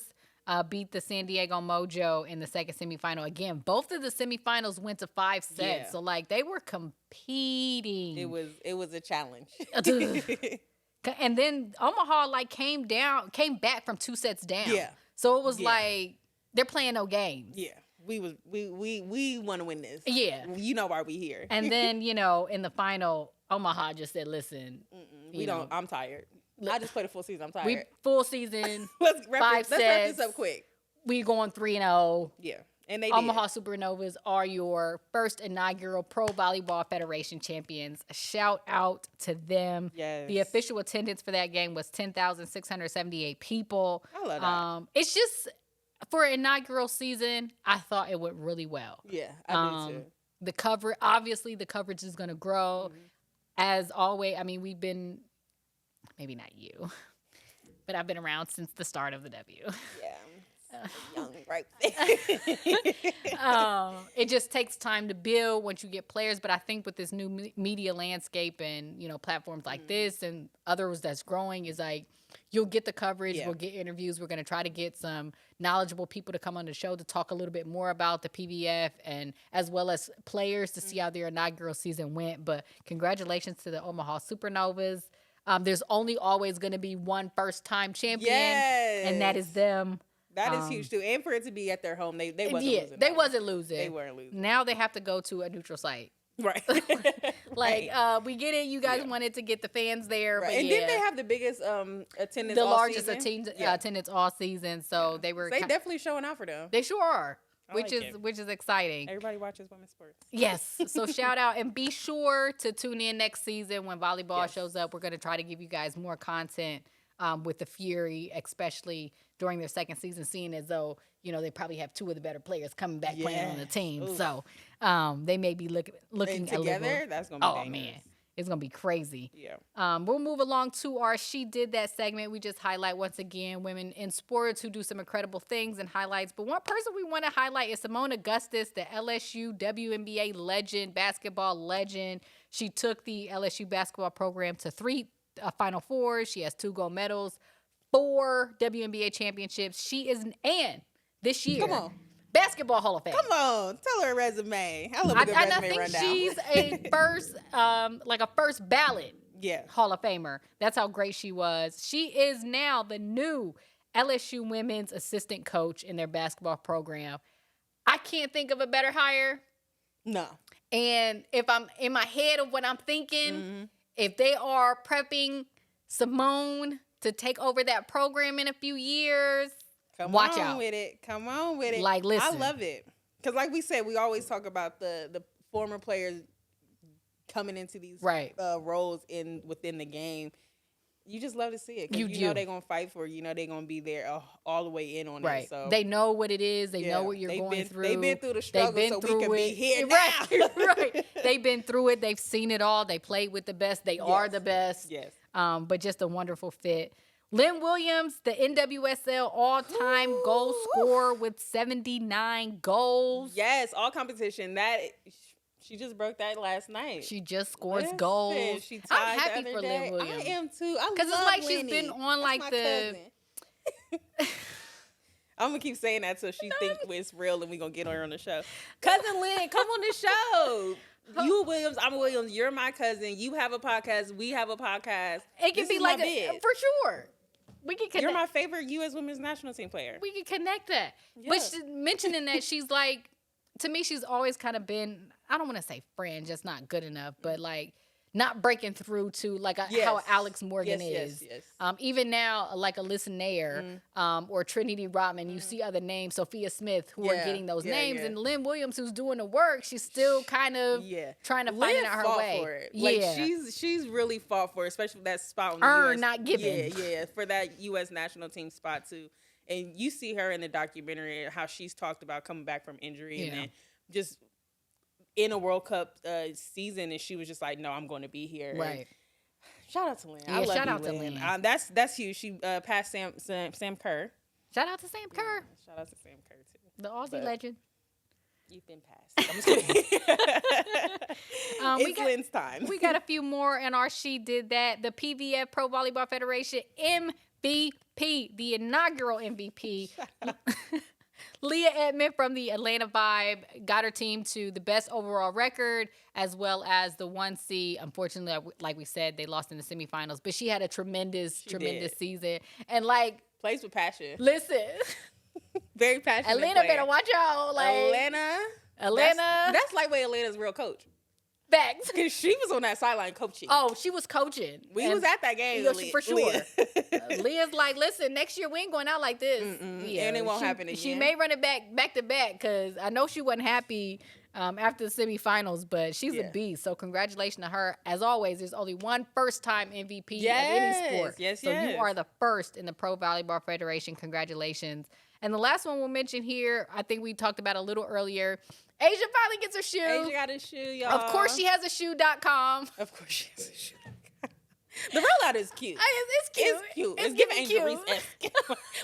beat the San Diego Mojo in the second semifinal. Again, both of the semifinals went to 5 sets. Yeah. So, they were competing. It was a challenge. And then Omaha, came back from 2 sets down. Yeah. So it was like, they're playing no games. Yeah. We want to win this. Yeah. You know why we here. And then, in the final, Omaha just said, listen. I'm tired. I just played a full season. I'm tired. Full season. Let's 5 wrap sets. this up quick. We going 3-0. Yeah. And they Omaha did. Supernovas are your first inaugural Pro Volleyball Federation champions. A shout out to them. Yes. The official attendance for that game was 10,678 people. I love that. It's just, for an inaugural season, I thought it went really well. Yeah, I did too. Obviously the coverage is going to grow. As always, we've been, maybe not you, but I've been around since the start of the W. Yeah. Young, right? It just takes time to build once you get players, but I think with this new media landscape and platforms like this and others that's growing, is like you'll get the coverage, we'll get interviews, we're going to try to get some knowledgeable people to come on the show to talk a little bit more about the PVF, and as well as players to see how their inaugural season went. But congratulations to the Omaha Supernovas. There's only always going to be one first-time champion, and that is them. That is huge too, and for it to be at their home, they wasn't losing. They wasn't losing. They weren't losing. Now they have to go to a neutral site. Right. We get it. You guys wanted to get the fans there, right. But and didn't they have the biggest attendance? The all largest season? attendance all season. So they were. They definitely showing out for them. They sure are. Which is exciting. Everybody watches women's sports. Yes. So shout out, and be sure to tune in next season when volleyball shows up. We're going to try to give you guys more content with the Fury, especially during their second season, seeing as though, they probably have 2 of the better players coming back playing on the team. Oof. So they may be looking and together, a little. That's going to be dangerous. Man. It's going to be crazy. Yeah. We'll move along to our She Did That segment. We just highlight, once again, women in sports who do some incredible things and highlights. But one person we want to highlight is Simone Augustus, the LSU WNBA legend, basketball legend. She took the LSU basketball program to 3 Final Fours. She has 2 gold medals, 4 WNBA championships. She is this year. Come on. Basketball Hall of Fame. Come on, tell her her resume. I love a good resume I think rundown. she's a first, a first ballot Hall of Famer. That's how great she was. She is now the new LSU women's assistant coach in their basketball program. I can't think of a better hire. No. And if I'm in my head of what I'm thinking, if they are prepping Simone to take over that program in a few years, watch out with it. Come on with it. Listen. I love it. Because like we said, we always talk about the former players coming into these roles within the game. You just love to see it. Because you know they're going to fight for it. You know they're going to be there all the way in on it. So they know what it is. They know what you're going through. They've been through the struggle so we can be here now. Right. They've been through it. They've seen it all. They played with the best. They are the best. Yes. But just a wonderful fit. Lynn Williams, the NWSL all-time goal scorer with 79 goals. Yes, all competition. She just broke that last night. She just scores goals. I'm happy for Lynn Williams. I am too. Because it's like she's been on the. I'm gonna keep saying that till she thinks it's real and we gonna get her on the show. Cousin Lynn, come on the show. You Williams, I'm Williams. You're my cousin. You have a podcast. We have a podcast. It can be like for sure. We can connect. You're my favorite U.S. Women's National Team player. We can connect that. Yeah. But mentioning that, she's like, to me, she's always kind of been, I don't want to say friend, just not good enough, but like not breaking through to like how Alex Morgan is. Yes. Even now, like Alyssa Nair or Trinity Rodman, you see other names, Sophia Smith, who are getting those names. And Lynn Williams, who's doing the work, she's still kind of trying to find out her way. For it. Like, she's really fought for it, especially that spot on the US. Not given. Yeah, for that U.S. national team spot, too. And you see her in the documentary, how she's talked about coming back from injury and then just in a World Cup season, and she was just like, no, I'm going to be here. Right. And shout out to Lynn. Yeah, I love shout you, out to Lynn. Lynn. That's huge. She passed Sam Kerr. Shout out to Sam Kerr. Yeah, shout out to Sam Kerr, too. The Aussie legend. You've been passed. I'm just kidding. It's Lynn's time. We got a few more in our She Did That. The PVF Pro Volleyball Federation MVP, the inaugural MVP. Leah Edmond from the Atlanta Vibe got her team to the best overall record as well as the 1C. Unfortunately, like we said, they lost in the semifinals, but she had a tremendous season. And like, plays with passion. Listen. Very passionate. Atlanta better watch out. Like Atlanta. That's lightweight Atlanta's real coach. Facts. Because she was on that sideline coaching. Oh, she was coaching. We was at that game. For sure. Leah's like, listen, next year we ain't going out like this. Yeah, and it won't happen again. She may run it back to back because I know she wasn't happy after the semifinals, but she's a beast. So congratulations to her. As always, there's only one first-time MVP of any sport. So you are the first in the Pro Volleyball Federation. Congratulations. And the last one we'll mention here, I think we talked about a little earlier. Asia finally gets her shoe. Asia got a shoe, y'all. Of course she has a shoe.com. Of course she has a shoe. The real out is cute. It's cute. It's cute. It's giving Angel Reese-esque.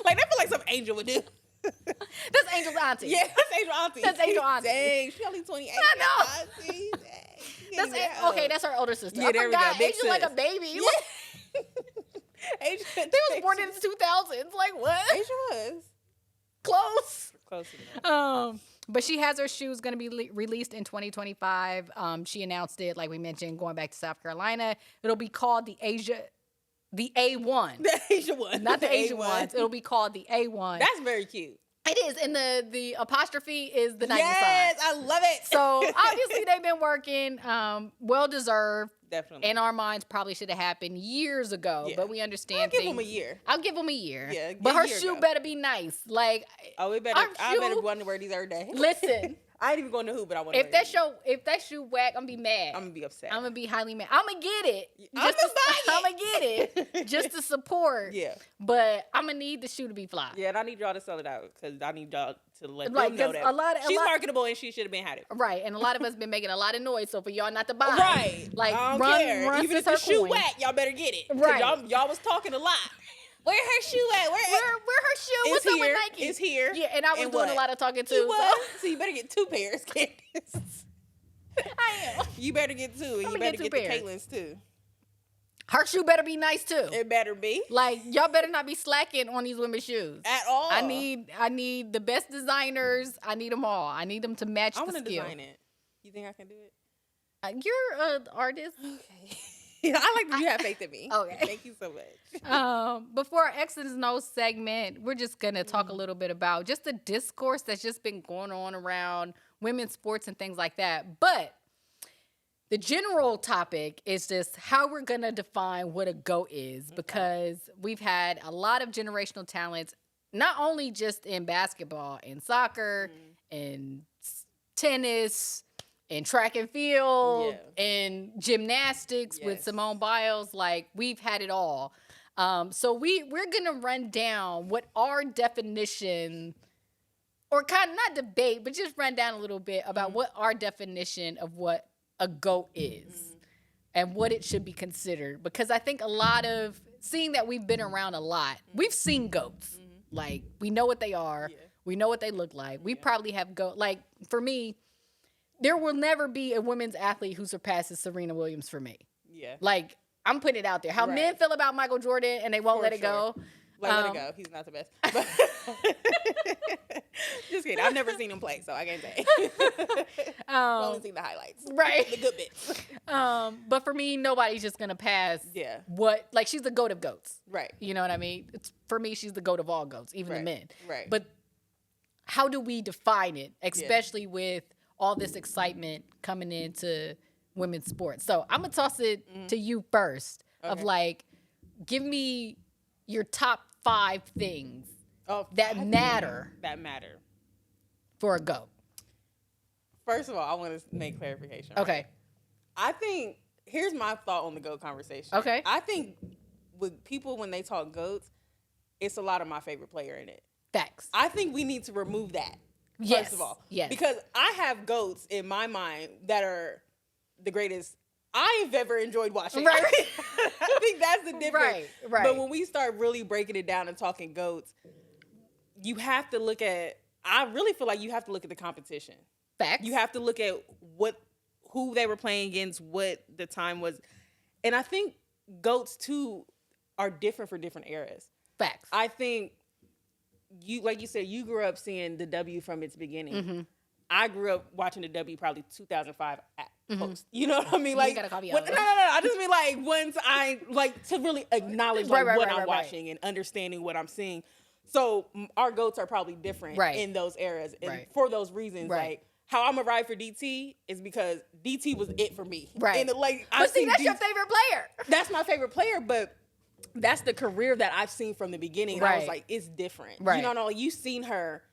Like, that feel like something Angel would do. That's Angel's auntie. Yeah, that's Angel auntie. That's Angel auntie. Dang, she only 28. I know. Auntie, dang. That's her older sister. Yeah, I forgot. Angel's like a baby. Yeah. Angel, they was born in the 2000s. Like, what? Angel was. Close enough. But she has her shoes going to be released in 2025. She announced it, like we mentioned, going back to South Carolina. It'll be called the A1. The Asia one. Not the Asian ones. It'll be called the A1. That's very cute. It is. And the apostrophe is the Nike sign. Yes, I love it. So obviously they've been working. Well deserved. Definitely. In our minds, probably should have happened years ago. Yeah. But we understand. I'll give them a year. Yeah. But her shoe better be nice. Like, it better. I better want to wear these every day. Listen. I ain't even going to hoop, but I want to. If that shoe whack, I'm gonna be mad. I'm gonna be upset. I'm gonna be highly mad. I'm gonna get it. I'm gonna get it just to support. Yeah. But I'm gonna need the shoe to be fly. Yeah, and I need y'all to sell it out because I need y'all to let them know that she's marketable and she should have had it. Right, and a lot of us been making a lot of noise, so for y'all not to buy. Right. Like, I don't care. Even if the shoe whack, y'all better get it. Right. Y'all was talking a lot. Where her shoe at? Where her shoe? What's up with Nike? It's here. Yeah, and I was doing a lot of talking too. You was. So you better get 2 pairs, Candace. I am. You better get 2, and you better get the Caitlin's too. Her shoe better be nice too. It better be. Like, y'all better not be slacking on these women's shoes at all. I need the best designers. I need them all. I need them to match the skill. I want to design it. You think I can do it? You're an artist. Okay. I like that you have faith in me. Okay. Thank you so much. Before our X's and O's segment, we're just going to talk a little bit about just the discourse that's just been going on around women's sports and things like that. But the general topic is just how we're going to define what a GOAT is, because we've had a lot of generational talents, not only just in basketball, in soccer, in tennis, in track and field, in gymnastics with Simone Biles. Like, we've had it all. So we're going to run down what our definition, or kind of not debate, but just run down a little bit about what our definition of what a GOAT is and what it should be considered. Because I think a lot of, seeing that we've been around a lot, we've seen GOATs. Like, we know what they are. We know what they look like. We probably have GOAT. Like, for me, there will never be a women's athlete who surpasses Serena Williams for me. Yeah. Like, I'm putting it out there. How men feel about Michael Jordan and they won't let it go. Let it go. He's not the best. But just kidding. I've never seen him play, so I can't say. I've only seen the highlights. Right. The good bits. But for me, nobody's just going to pass like, she's the GOAT of GOATs. Right. You know what I mean? For me, she's the GOAT of all GOATs, even the men. Right. But how do we define it, especially with all this excitement coming into women's sports. So I'm gonna toss it to you first. Okay. Of like, give me your top 5 things that matter for a GOAT. First of all, I want to make clarification. Okay. Right? I think here's my thought on the GOAT conversation. Okay. I think with people when they talk GOATs, it's a lot of my favorite player in it. Facts. I think we need to remove that. Yes. First of all, yes. Because I have GOATs in my mind that are the greatest I've ever enjoyed watching. Right. I think that's the difference. Right. But when we start really breaking it down and talking GOATs, you have to look at. I really feel like you have to look at the competition. Facts. You have to look at who they were playing against, what the time was, and I think GOATs too are different for different eras. Facts. I think like you said, you grew up seeing the W from its beginning. Mm-hmm. I grew up watching the W probably 2005 at post. You know what I mean? Like, you gotta call me no. I just mean like once I like to really acknowledge what I'm watching and understanding what I'm seeing. So our GOATs are probably different in those eras, and for those reasons, like how I'm a ride for DT is because DT was it for me. Right. And like, but see, that's your favorite player. That's my favorite player, but that's the career that I've seen from the beginning. Right. I was like, it's different. Right. You know, like you've seen her,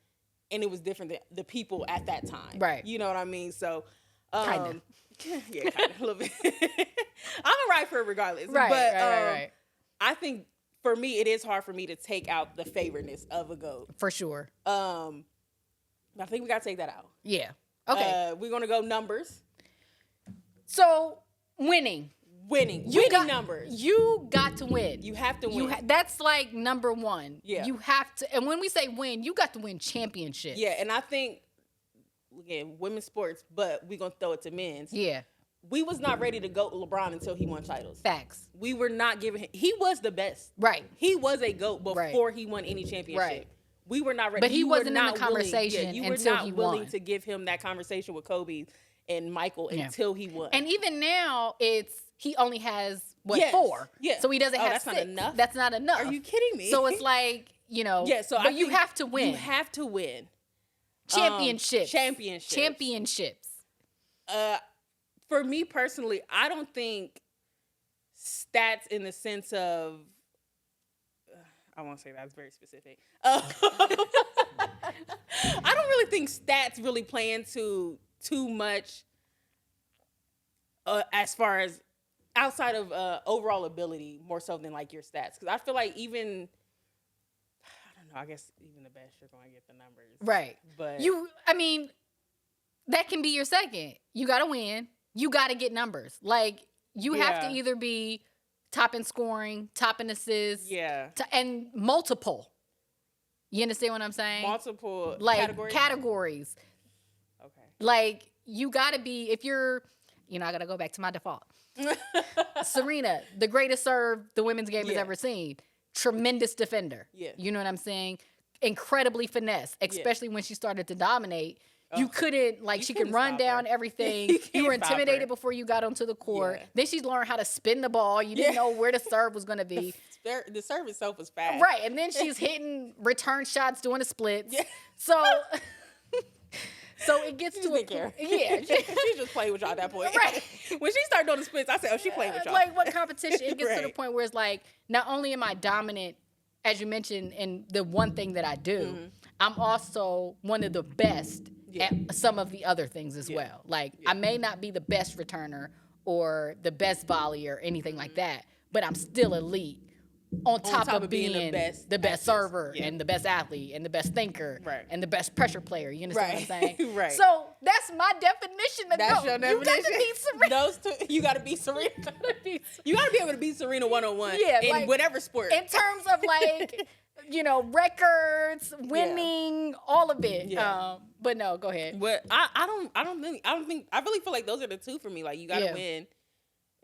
and it was different than the people at that time. Right. You know what I mean? So, kind of. Yeah, kind of a little bit. I'm a ride for it regardless. Right. But right. I think for me, it is hard for me to take out the favoriteness of a GOAT. For sure. I think we got to take that out. Yeah. Okay. We're going to go numbers. So, winning numbers. You got to win. You have to win. That's like number one. Yeah. You have to. And when we say win, you got to win championships. Yeah, and I think, again, women's sports, but we're going to throw it to men's. Yeah. We was not ready to go LeBron until he won titles. Facts. We were not giving him. He was the best. Right. He was a GOAT before he won any championship. Right. We were not ready. But he wasn't in the conversation you were until not he willing won. to give him that conversation with Kobe and Michael until he won. And even now, he only has, 4? Yeah. So he doesn't have that's 6. Not enough? That's not enough. Are you kidding me? So it's like, Yeah, so but you have to win. You have to win. Championships. Championships. For me personally, I don't think stats in the sense of, I won't say that's very specific. I don't really think stats really play into too much as far as outside of overall ability, more so than like your stats. Because I feel like even, I don't know, I guess even the best, you're going to get the numbers. Right. But that can be your second. You got to win. You got to get numbers. Like, you have to either be top in scoring, top in assists, and multiple. You understand what I'm saying? Multiple categories. Okay. Like, you got to be, if you're, I got to go back to my default. Serena, the greatest serve the women's game has ever seen. Tremendous defender. Yeah. You know what I'm saying? Incredibly finesse, especially when she started to dominate. You couldn't, she could run down everything. You were intimidated before you got onto the court. Yeah. Then she learned how to spin the ball. You didn't know where the serve was going to be. The serve itself was fast. Right. And then she's hitting return shots, doing the splits. Yeah. So it gets to a point. Yeah. She just played with y'all at that point. Right. When she started doing the splits, I said, oh, she played with y'all. Like, what competition? It gets to the point where it's like, not only am I dominant, as you mentioned, in the one thing that I do, I'm also one of the best at some of the other things as well. Like, I may not be the best returner or the best volleyer or anything like that, but I'm still elite on top of being the best server and the best athlete and the best thinker and the best pressure player. You understand what I'm saying? Right. So that's my definition of that's GOAT. Your definition. You got to beat Serena. Those two, you got to beat Serena. You got to be able to beat Serena one-on-one in whatever sport. In terms of records, winning, all of it. Yeah. But no, go ahead. But I really feel like those are the two for me. Like, you got to win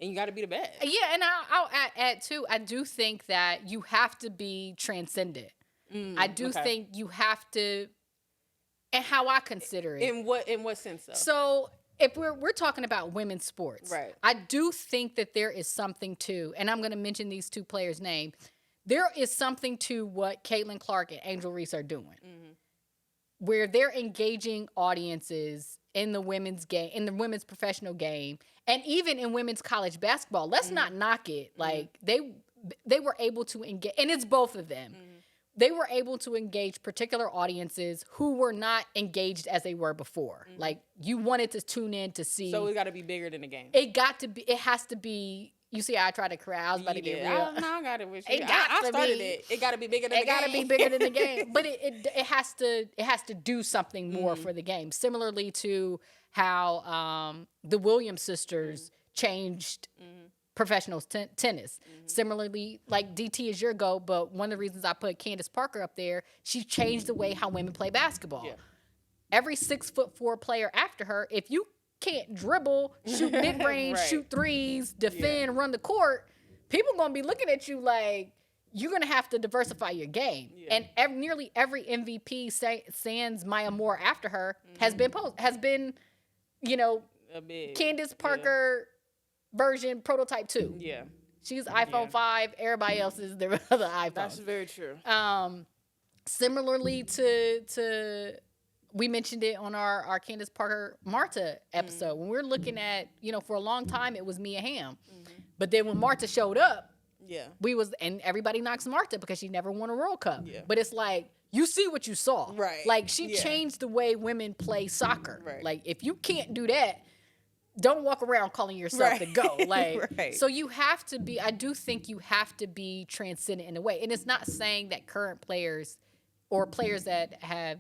and you got to be the best. Yeah, and I'll add too, I do think that you have to be transcendent. I do think you have to, and how I consider it. In what sense though? So if we're talking about women's sports, right? I do think that there is something to, and I'm going to mention these two players' names. There is something to what Caitlin Clark and Angel Reese are doing. where they're engaging audiences in the women's game, in the women's professional game, and even in women's college basketball. Let's not knock it. Like they were able to engage, and it's both of them. They were able to engage particular audiences who were not engaged as they were before. Like, you wanted to tune in to see. So it got to be bigger than the game. It has to be. You see how I tried to corral. I was about to get real. No, I got it with you. It I started it. It got to be bigger than the game. It got to be bigger than the game. But it has to do something more for the game. Similarly to how the Williams sisters changed professional tennis. Similarly, like DT is your GOAT, but one of the reasons I put Candace Parker up there, she changed the way how women play basketball. Yeah. Every 6'4" player after her, if you can't dribble, shoot mid-range, shoot threes, defend, run the court, people gonna be looking at you like you're gonna have to diversify your game. Yeah. And nearly every MVP sans Maya Moore after her has been, you know, Candace Parker version prototype 2. Yeah. She's iPhone 5. Everybody else is the other iPhone. That's very true. Similarly to we mentioned it on our Candace Parker Marta episode. When we're looking at, you know, for a long time it was Mia Hamm. But then when Marta showed up, and everybody knocks Marta because she never won a World Cup. Yeah. But it's like, you see what you saw. Right. Like, she changed the way women play soccer. Right. Like, if you can't do that, don't walk around calling yourself the GOAT. Like, so you have to be, I do think you have to be transcendent in a way. And it's not saying that current players or players that have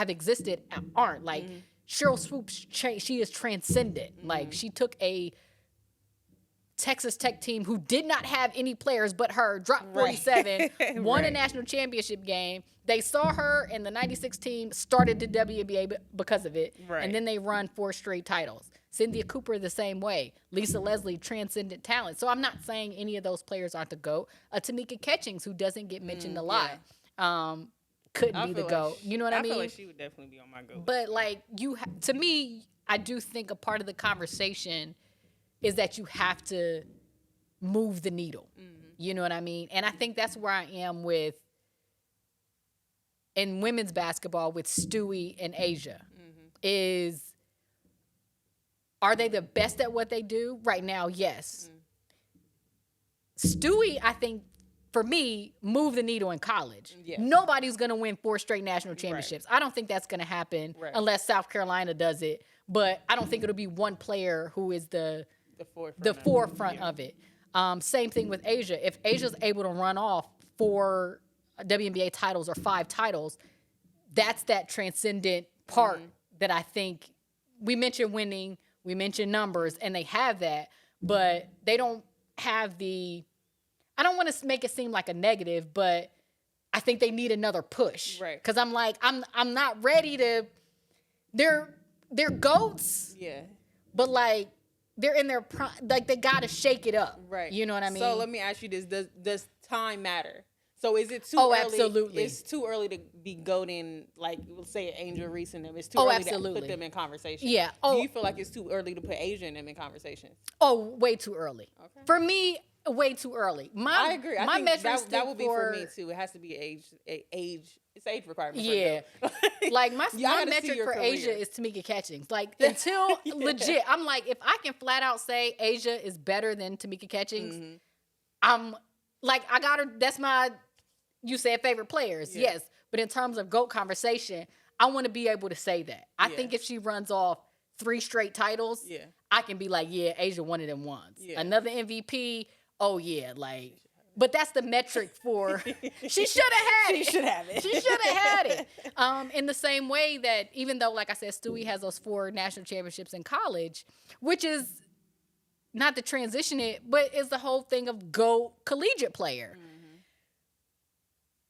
existed aren't. Like, Cheryl Swoops, she is transcendent. Like, she took a Texas Tech team who did not have any players but her, dropped 47, won a national championship game. They saw her, and the 96 team started the WNBA because of it. Right. And then they run 4 straight titles. Cynthia Cooper the same way. Lisa Leslie, transcendent talent. So I'm not saying any of those players aren't the GOAT. Tamika Catchings, who doesn't get mentioned a lot, couldn't be the GOAT. You know what I mean? I feel like she would definitely be on my GOAT. But, like, to me, I do think a part of the conversation is that you have to move the needle. You know what I mean? And I think that's where I am in women's basketball with Stewie and Asia. Is, are they the best at what they do? Right now, yes. Stewie, I think, for me, moved the needle in college. Yes. Nobody's going to win 4 straight national championships. I don't think that's going to happen unless South Carolina does it. But I don't think it'll be one player who is the forefront of it. Same thing with Asia. If Asia's able to run off 4 WNBA titles or 5 titles, that's that transcendent part that I think we mentioned winning, we mentioned numbers, and they have that, but they don't have I don't want to make it seem like a negative, but I think they need another push. Right. Because I'm like, I'm not ready to, they're GOATs. Yeah. But like, they're in their prime, like they got to shake it up. Right. You know what I mean? So let me ask you this. Does time matter? So is it too early? Oh, absolutely. It's too early to be goading, like, we'll say Angel Reese and them. It's too early to put them in conversation. Yeah. Do you feel like it's too early to put Asia and them in conversation? Oh, way too early. Okay. For me, way too early. I agree. I think that would be for me too. It has to be age. It's age requirement. Yeah. Like my metric for career. Asia is Tamika Catchings. Like until legit, I'm like, if I can flat out say Asia is better than Tamika Catchings, I'm like, I got her. That's my, you said favorite players. Yeah. Yes. But in terms of GOAT conversation, I want to be able to say that. I think if she runs off 3 straight titles, I can be like, yeah, Asia one of them ones. Yeah. Another MVP. Oh yeah, like, but that's the metric for. She should have had it. She should have it. She should have had it. In the same way that, even though, like I said, Stewie has those 4 national championships in college, which is not to transition it, but is the whole thing of GOAT collegiate player.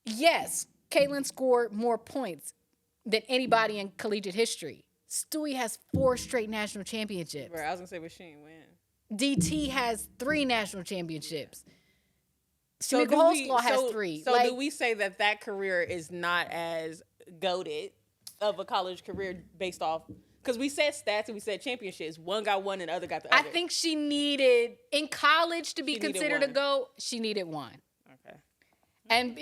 Yes, Caitlin scored more points than anybody in collegiate history. Stewie has 4 straight national championships. Right, I was gonna say, but she ain't win. DT has 3 national championships. Shamika Holdsclaw has 3. So do we say that career is not as goated of a college career based off? Because we said stats and we said championships. One got 1 and the other got the other. I think she needed, in college, to be considered a GOAT, she needed 1. Okay. And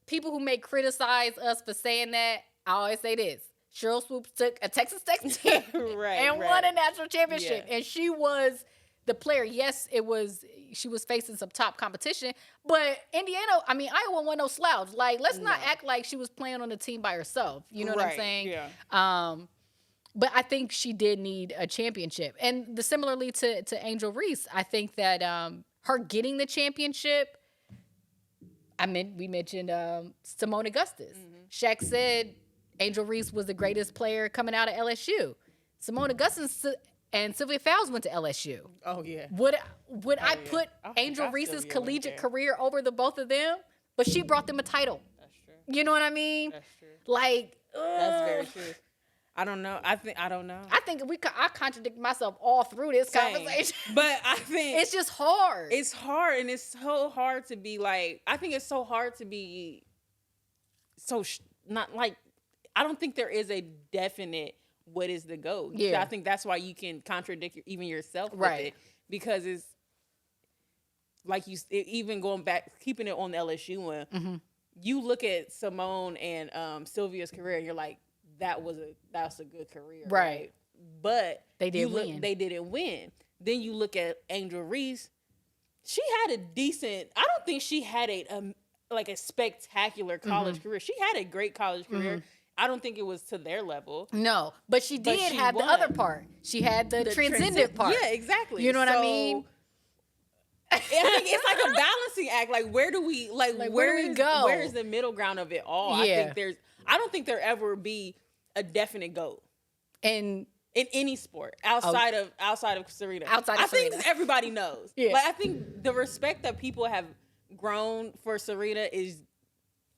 people who may criticize us for saying that, I always say this. Cheryl Swoops took a Texas Tech team and won a national championship. Yeah. And she was the player. Yes, she was facing some top competition. But Indiana, Iowa wasn't no slouch. Like, let's not act like she was playing on the team by herself. You know what I'm saying? Yeah. But I think she did need a championship. And similarly to Angel Reese, I think that her getting the championship, we mentioned Simone Augustus. Shaq said Angel Reese was the greatest player coming out of LSU. Simone Augustus and Sylvia Fowles went to LSU. Oh, yeah. Would I put Angel Reese's collegiate career over the both of them? But she brought them a title. That's true. You know what I mean? That's true. Like, that's very true. I don't know. I don't know. I think I contradict myself all through this conversation. But I think it's just hard. It's hard, and it's so hard to be like. I think it's so hard to be not like. I don't think there is a definite what is the GOAT. Yeah. I think that's why you can contradict even yourself with it, because it's like even going back, keeping it on the LSU one. You look at Simone and Sylvia's career, and you're like, that's a good career, right? But they didn't win. Then you look at Angel Reese. She had a decent. I don't think she had a spectacular college career. She had a great college career. I don't think it was to their level. No, but she have the other part. She had the transcendent part. Yeah, exactly. You know what I mean? I think it's like a balancing act. Like, where do we where do we go? Where is the middle ground of it all? Yeah. I don't think there ever be a definite GOAT in any sport outside of Serena. I think everybody knows. Yeah. Like, I think the respect that people have grown for Serena is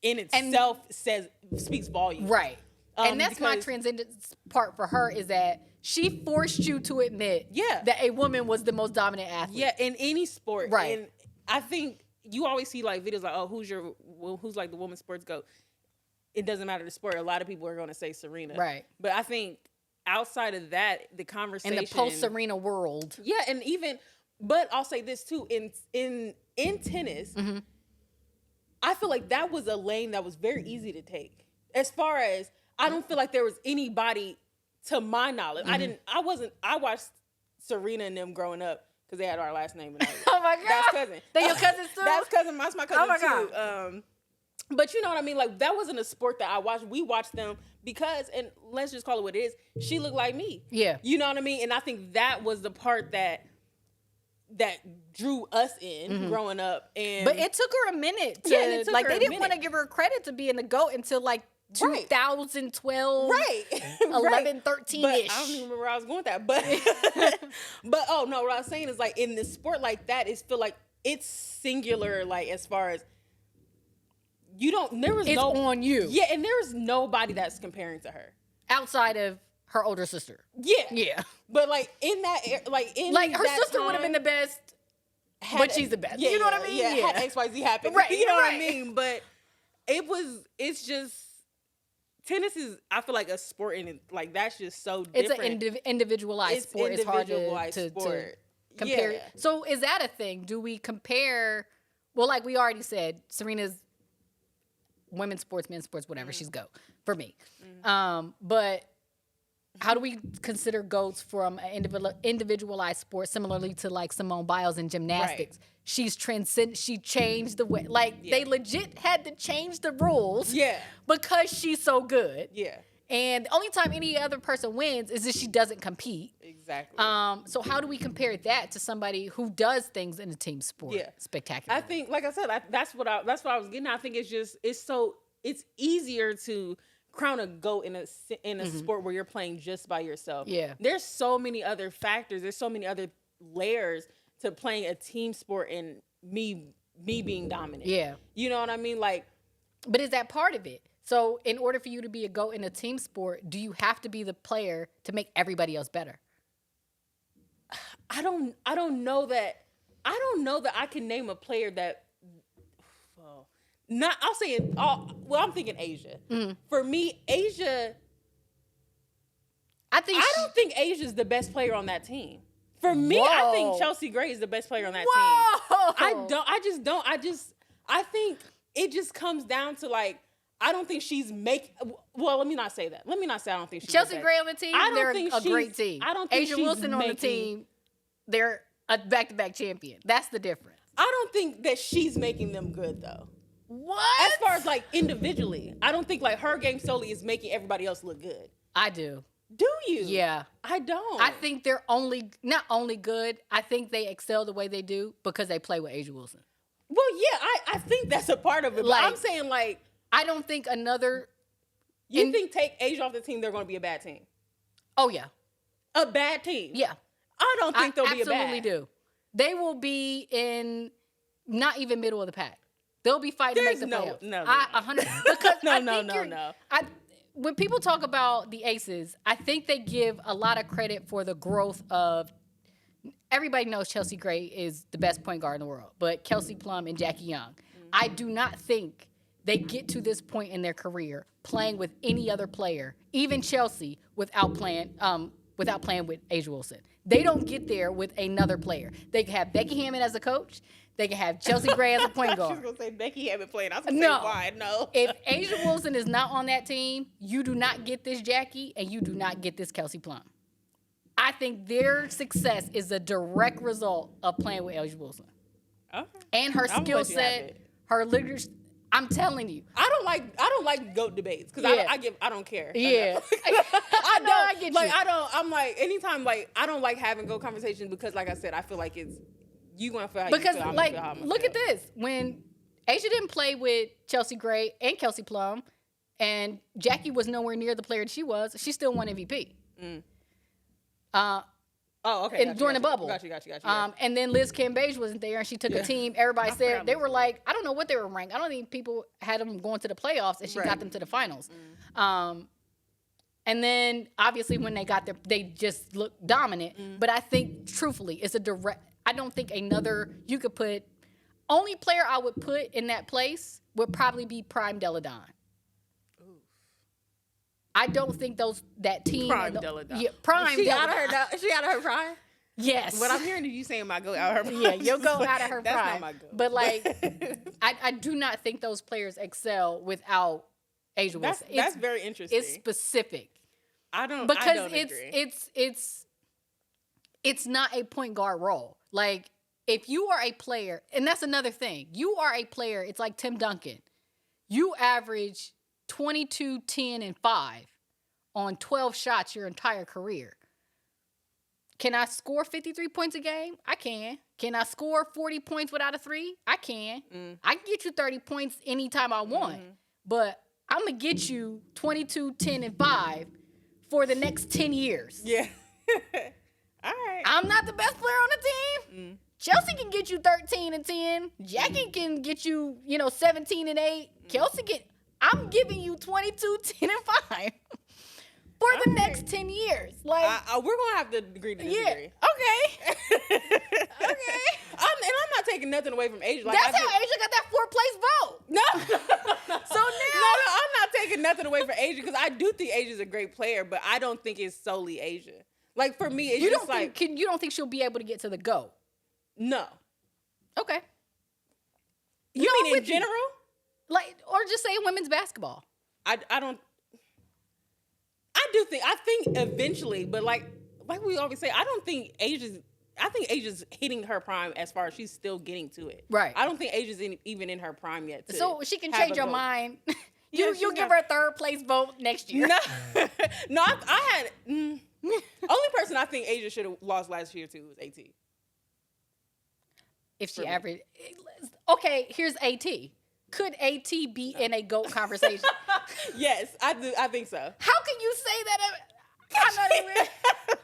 in itself speaks volumes. Right. And that's my transcendence part for her, is that she forced you to admit that a woman was the most dominant athlete. Yeah, in any sport. Right. And I think you always see like videos like, oh, who's like the women's sports GOAT? It doesn't matter the sport. A lot of people are going to say Serena. Right. But I think outside of that, the conversation in the post-Serena world. Yeah, and but I'll say this too, in tennis, I feel like that was a lane that was very easy to take. As far as, I don't feel like there was anybody, to my knowledge. I watched Serena and them growing up because they had our last name. And oh my God. That's cousin. They your cousins too? That's my cousin too. But you know what I mean? Like, that wasn't a sport that I watched. We watched them because, and let's just call it what it is, she looked like me. Yeah. You know what I mean? And I think that was the part that drew us in growing up. But it took her a minute to, they didn't want to give her credit to being the GOAT until 2012, 11, 13-ish. But I don't even remember where I was going with that. But what I was saying is, like, in this sport like that, it's feel like it's singular, like, as far as it's on you. Yeah, and there's nobody that's comparing to her outside of her older sister. Yeah. But her sister would have been the best, but she's the best. Yeah, you know what I mean? Yeah. Had XYZ happen. Right. You know what I mean? But it's just, tennis is, I feel like, a sport, and like, that's just so different. It's an individualized sport. It's hard to compare. Yeah. So is that a thing? Do we compare? Well, like we already said, Serena's women's sports, men's sports, whatever, she's GOAT for me. But how do we consider GOATs from an individualized sport, similarly to like Simone Biles in gymnastics? Right. She changed the way, they legit had to change the rules because she's so good. Yeah. And the only time any other person wins is if she doesn't compete. Exactly. So how do we compare that to somebody who does things in a team sport? Yeah. Spectacular. I think, like I said, that's what I was getting at. I think it's easier to crown a GOAT in a sport where you're playing just by yourself. Yeah. There's so many other factors. There's so many other layers to playing a team sport and me being dominant. Yeah. You know what I mean? Like, but is that part of it? So in order for you to be a GOAT in a team sport, do you have to be the player to make everybody else better? I don't know that I can name a player that, I'll say it. I'm thinking Asia. For me, Asia. I don't think Asia's the best player on that team. For me, I think Chelsea Gray is the best player on that team. I think it just comes down to like, I don't think she's well, let me not say that. Let me not say I don't think she's Chelsea Gray on the team, they're a great team. I don't think Asia Wilson on the team, they're a back-to-back champion. That's the difference. I don't think that she's making them good though. What? As far as like individually, I don't think like her game solely is making everybody else look good. I do. Do you? Yeah. I don't. I think they're not only good, I think they excel the way they do because they play with Asia Wilson. Well, yeah, I think that's a part of it. But I'm saying like, I don't think You think take Asia off the team, they're going to be a bad team? Oh, yeah. A bad team? Yeah. I don't think they'll be a bad. Absolutely do. They will be in not even middle of the pack. They'll be fighting to make the playoffs. No. 100 because No. When people talk about the Aces, I think they give a lot of credit for the growth of. Everybody knows Chelsea Gray is the best point guard in the world, but Kelsey Plum and Jackie Young. I do not think they get to this point in their career playing with any other player, even Chelsea, without playing with Asia Wilson. They don't get there with another player. They can have Becky Hammond as a coach. They can have Chelsea Gray as a point guard. I was going to say Becky Hammond playing. I was going to say why? No. If Asia Wilson is not on that team, you do not get this Jackie and you do not get this Kelsey Plum. I think their success is a direct result of playing with Asia Wilson. Okay. And her skill set, her leadership. I'm telling you. I don't like GOAT debates because I don't care. Yeah. I get like you. I'm like anytime like I don't like having GOAT conversations because like I said, I feel like it's you gonna feel how because you feel. Like look at this. When Asia didn't play with Chelsea Gray and Kelsey Plum and Jackie was nowhere near the player that she was, she still won MVP. Okay. During the bubble. Got you. And then Liz Cambage wasn't there, and she took a team. Everybody said they were like, I don't know what they were ranked. I don't think people had them going to the playoffs, and she got them to the finals. And then obviously when they got there, they just looked dominant. But I think truthfully, it's a direct. I don't think you could put. Only player I would put in that place would probably be Prime Deladon. I don't think that team. Prime Deladon. Yeah, Prime. She out of her prime. Yes. What I'm hearing is you saying my go out of her prime. Yeah, you'll go out of her prime. That's not my go. But like, I do not think those players excel without Asia Wilson. That's very interesting. It's specific. I don't agree. It's not a point guard role. Like if you are a player, and that's another thing. You are a player. It's like Tim Duncan. You average 22, 10, and 5 on 12 shots your entire career. Can I score 53 points a game? I can. Can I score 40 points without a three? I can. I can get you 30 points anytime I want. But I'm going to get you 22, 10, and 5 for the next 10 years. Yeah. All right. I'm not the best player on the team. Chelsea can get you 13 and 10. Jackie can get you, 17 and 8. Kelsey I'm giving you 22, 10, and 5 for the next 10 years. Like we're gonna have to agree to disagree. Yeah. Okay. Okay. I'm not taking nothing away from Asia. Like, that's how Asia got that 4th place vote. No. So now I'm not taking nothing away from Asia because I do think Asia's a great player, but I don't think it's solely Asia. Like for me, it's you don't think she'll be able to get to the GOAT? No. Okay. You mean in general? Like, or just say women's basketball. I think eventually, but like we always say, I think Asia's hitting her prime as far as she's still getting to it. Right. I don't think Asia's even in her prime yet. So she can change her mind. You'll give her 3rd place vote next year. No, I had only person I think Asia should have lost last year to was AT. If she averaged, okay, here's AT. Could AT be in a GOAT conversation? Yes, I do. I think so. How can you say that? I'm not even.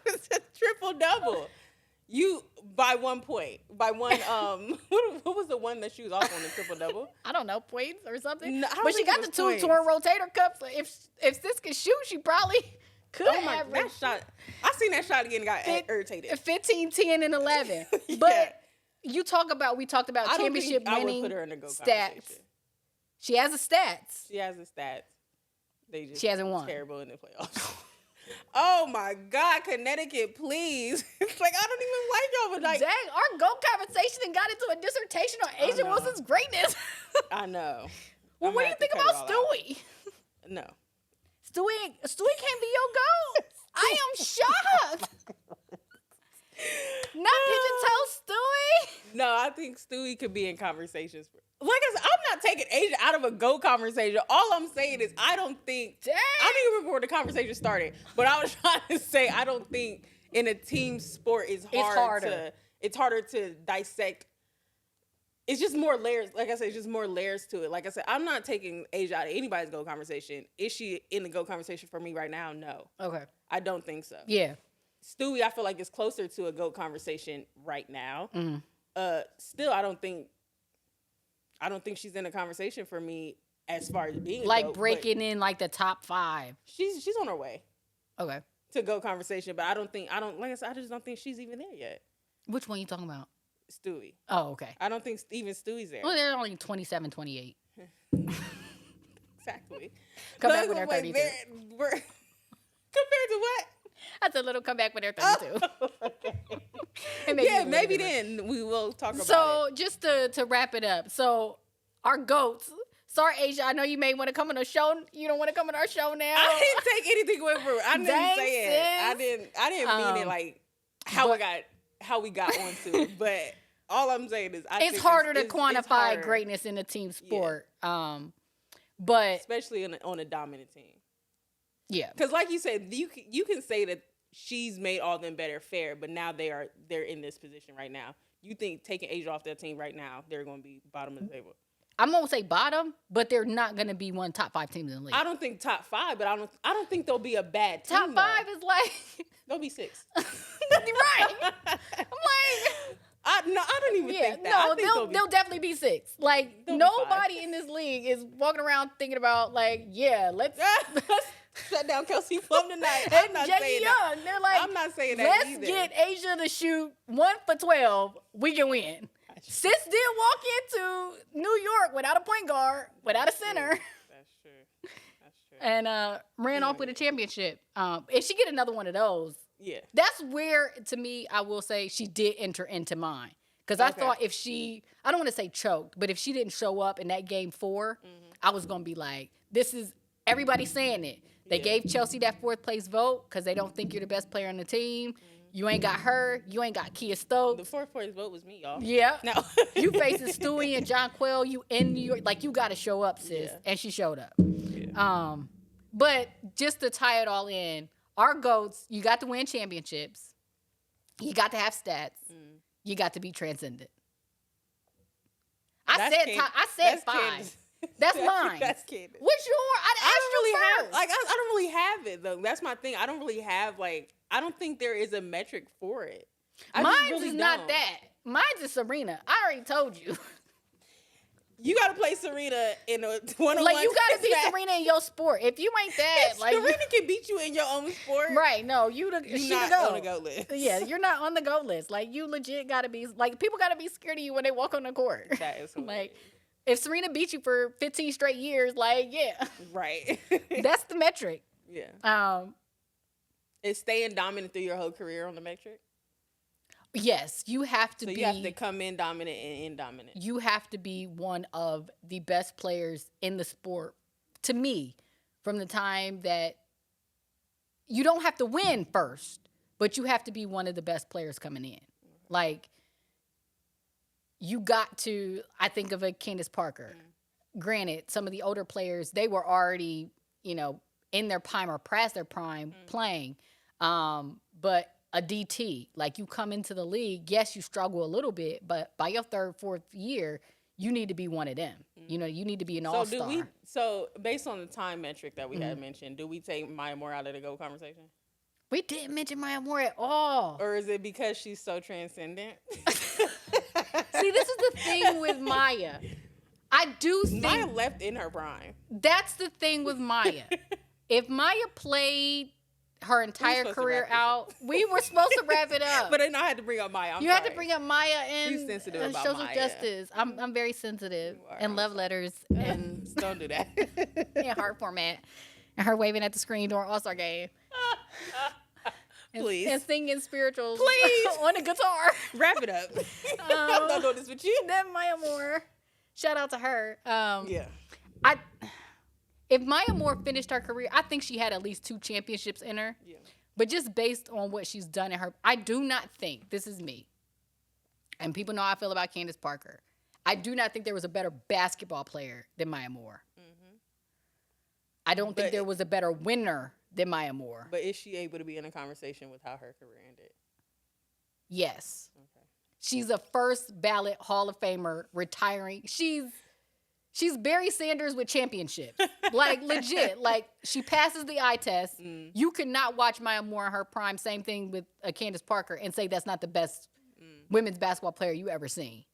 It's a triple double. You by 1 point. By one. What was the one that she was off on the triple double? I don't know, points or something. No, but she got the 2 torn rotator cuffs. So if Sis could shoot, she probably could average. That shot. I seen that shot again. Got irritated. 15, 10, and 11. Yeah. But we talked about championship winning stats. She has the stats. She has the stats. She hasn't won. Terrible in the playoffs. Oh my God, Connecticut, please! It's like I don't even like y'all, but like, dang, our GOAT conversation and got into a dissertation on Asia Wilson's greatness. I know. Well, what do you think about Stewie? No. Stewie can't be your goat. I am shocked. Not pigeon toe Stewie. No, I think Stewie could be in conversations. Like I said, I'm not taking Asia out of a GOAT conversation. All I'm saying is I don't think. I don't even remember where the conversation started. But I was trying to say I don't think in a team sport it's harder to dissect. It's just more layers. Like I said, it's just more layers to it. Like I said, I'm not taking Asia out of anybody's GOAT conversation. Is she in the GOAT conversation for me right now? No. Okay. I don't think so. Yeah. Stewie, I feel like is closer to a GOAT conversation right now. Mm. Still, I don't think she's in a conversation for me as far as being a like GOAT, breaking in like the top 5. She's on her way. Okay. To GOAT conversation, but like I said, I just don't think she's even there yet. Which one are you talking about? Stewie. Oh, okay. I don't think even Stewie's there. Well, they're only 27, 28. Exactly. Come back when they're 32. Compared to what? That's a little comeback when they're 32. Yeah, maybe then we will talk about it. So just to wrap it up. So our GOATs. Sorry, Asia. I know you may want to come on a show. You don't want to come on our show now. I didn't take anything away from it. I didn't say it. I didn't mean it like how we got onto it. But all I'm saying is it's harder to quantify greatness in a team sport. Yeah. But especially on a dominant team. Yeah. Because like you said, you can say that she's made all them better fair, but now they're in this position right now. You think taking Asia off their team right now, they're going to be bottom of the table? I'm going to say bottom, but they're not going to be one top 5 teams in the league. I don't think top 5, but I don't think they'll be a bad team. Top 5 is like they'll be 6. Right. I'm like I don't even think that. No, they'll definitely be 6. Like nobody in this league is walking around thinking about like, yeah, let's shut down Kelsey Plum tonight. I'm not saying that. They're like, I'm not saying that let's either. get Asia to shoot 1 for 12. We can win. Sis did walk into New York without a point guard, without a center. That's true. And ran off with a championship. If she get another one of those, yeah, that's where, to me, I will say she did enter into mine. Because I thought if she, I don't want to say choked, but if she didn't show up in that game 4, I was going to be like, this is, everybody's saying it. They gave Chelsea that 4th place vote because they don't think you're the best player on the team. You ain't got her. You ain't got Kia Stokes. The 4th place vote was me, y'all. Yeah. No. You facing Stewie and John Quell. You in New York. Like, you got to show up, sis. Yeah. And she showed up. Yeah. But just to tie it all in, our GOATs, you got to win championships. You got to have stats. You got to be transcendent. I said 5. That's mine. That's Candace. What's your? I don't really have it though. That's my thing. I don't really have I don't think there is a metric for it. Mine's is not that. Mine's is Serena. I already told you. You got to play Serena in a one-on-one. Like, you got to be Serena in your sport. If you ain't that, Serena can beat you in your own sport. Right. No, you're not on the GOAT list. Yeah, you're not on the GOAT list. Like, you legit got to be, like, people got to be scared of you when they walk on the court. That is hilarious. Like, if Serena beat you for 15 straight years, like, yeah. Right. That's the metric. Yeah. Is staying dominant through your whole career on the metric? Yes, you have to be. So you have to come in dominant and end dominant. You have to be one of the best players in the sport, to me, from the time that you don't have to win first, but you have to be one of the best players coming in. Like, you got to, I think of a Candace Parker. Granted, some of the older players, they were already, in their prime or past their prime playing. But a DT, like, you come into the league, yes, you struggle a little bit, but by your 3rd, 4th year, you need to be one of them. You need to be an all-star. So based on the time metric that we had mentioned, do we take Maya Moore out of the GOAT conversation? We didn't mention Maya Moore at all. Or is it because she's so transcendent? See, this is the thing with Maya. I do think Maya left in her prime. That's the thing with Maya. If Maya played her entire career out, we were supposed to wrap it up. But I had to bring up Maya. You had to bring up Maya and sensitive about social Maya. Justice. I'm very sensitive. And love letters and don't do that. In heart format. And her waving at the screen during All-Star game. Please. And singing spirituals. Please. On a guitar. Wrap it up. I'm not doing this with you. Then Maya Moore. Shout out to her. Yeah. If Maya Moore finished her career, I think she had at least 2 championships in her. Yeah. But just based on what she's done in her, I do not think, this is me, and people know how I feel about Candace Parker, I do not think there was a better basketball player than Maya Moore. Mm-hmm. I don't think there was a better winner than Maya Moore. But is she able to be in a conversation with how her career ended? Yes. Okay. She's a first ballot Hall of Famer retiring. She's Barry Sanders with championships. Like, legit. Like, she passes the eye test. You could not watch Maya Moore in her prime, same thing with Candace Parker, and say that's not the best women's basketball player you ever seen.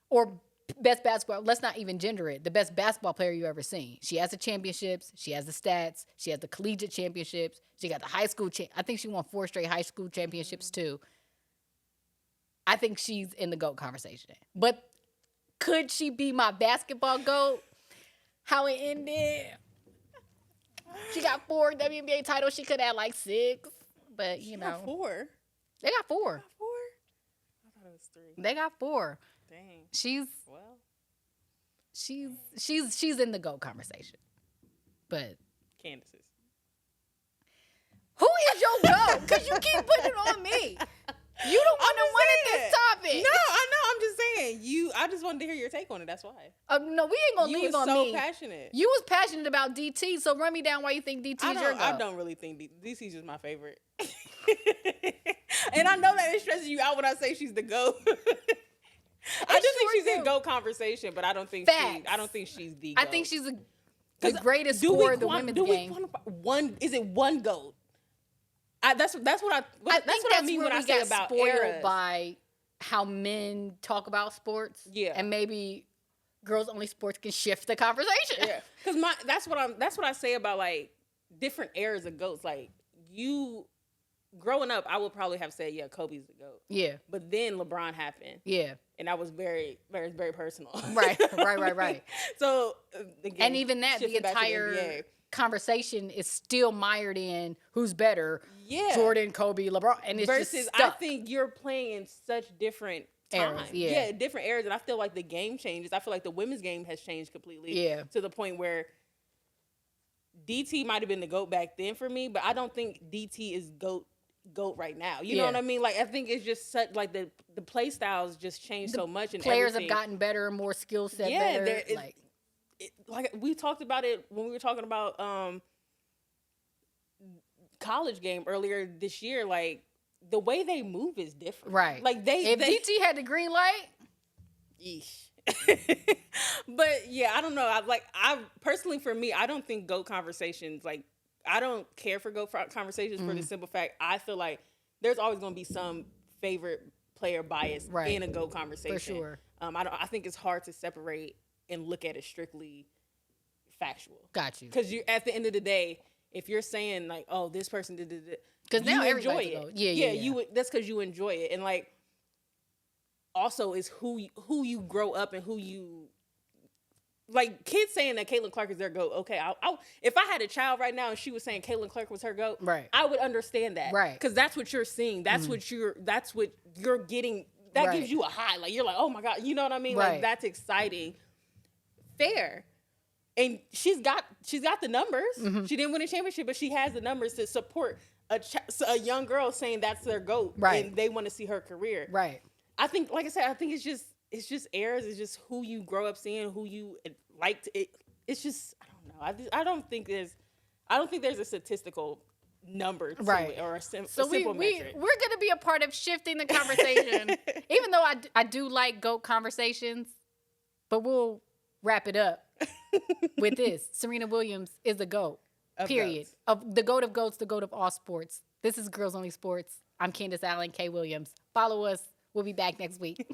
Or best basketball, let's not even gender it, the best basketball player you ever seen. She has the championships. She has the stats. She has the collegiate championships. She got the high school. I think she won 4 straight high school championships, too. I think she's in the GOAT conversation. But could she be my basketball GOAT? How it ended? She got 4 WNBA titles. She could have like 6. But, you know. 4? They got 4. 4? I thought it was 3. They got 4. Dang. She's in the GOAT conversation. But Candace's. Who is your GOAT? Because you keep putting it on me. You don't want to win at this topic. No, I know. I'm just saying. I just wanted to hear your take on it. That's why. No, we ain't gonna leave on me. You was so passionate. You was passionate about DT, so run me down why you think DT is your GOAT. I don't really think DT's just my favorite. And I know that it stresses you out when I say she's the GOAT. I just think she's in GOAT conversation, but I don't think she's the GOAT. I think she's the greatest scorer of the women's game. Is it one GOAT? That's what I mean when I say about eras. By how men talk about sports. Yeah. And maybe girls only sports can shift the conversation. Yeah. Because that's what I say about like different eras of GOATs. Like you growing up, I would probably have said, yeah, Kobe's the GOAT. Yeah. But then LeBron happened. Yeah. And that was very, very, very personal. Right. So again, and even that, the entire conversation is still mired in who's better. Yeah. Jordan, Kobe, LeBron, and it's versus just stuck. I think you're playing in such different times. Yeah, different eras, and I feel like the game changes. I feel like the women's game has changed completely. Yeah. To the point where DT might have been the GOAT back then for me, but I don't think DT is GOAT right now. You know what I mean? Like I think it's just such like the play styles just changed so much, and players have gotten better, more skill set. Yeah, better. Like we talked about it when we were talking about college game earlier this year. Like the way they move is different, right? Like if DT had the green light, yeesh. But yeah, I don't know. I personally, for me, I don't think GOAT conversations, like I don't care for GOAT conversations for the simple fact I feel like there's always going to be some favorite player bias in a GOAT conversation. For sure. I think it's hard to separate and look at it strictly factual. Got you. Because you, at the end of the day, if you're saying like, "Oh, this person did it," because now enjoy it. Yeah. That's because you enjoy it, and like, also is who you grow up and who you like. Kids saying that Caitlin Clark is their GOAT. Okay, if I had a child right now and she was saying Caitlin Clark was her GOAT, right, I would understand that, right, because that's what you're seeing. That's what you're getting. That gives you a high. Like you're like, oh my god, you know what I mean? Right. Like that's exciting. Fair. And she's got the numbers. Mm-hmm. She didn't win a championship, but she has the numbers to support a young girl saying that's their GOAT, right, and they want to see her career. Right. I think, like I said, I think it's just eras. It's just who you grow up seeing, who you like. It's just I don't know. I don't think there's a statistical number to it or a simple metric. We're going to be a part of shifting the conversation, even though I do like GOAT conversations, but we'll wrap it up with this. Serena Williams is the GOAT, period. Of the GOAT of GOATs, the GOAT of all sports. This is Girls Only Sports. I'm Candace Allen, K. Williams. Follow us. We'll be back next week.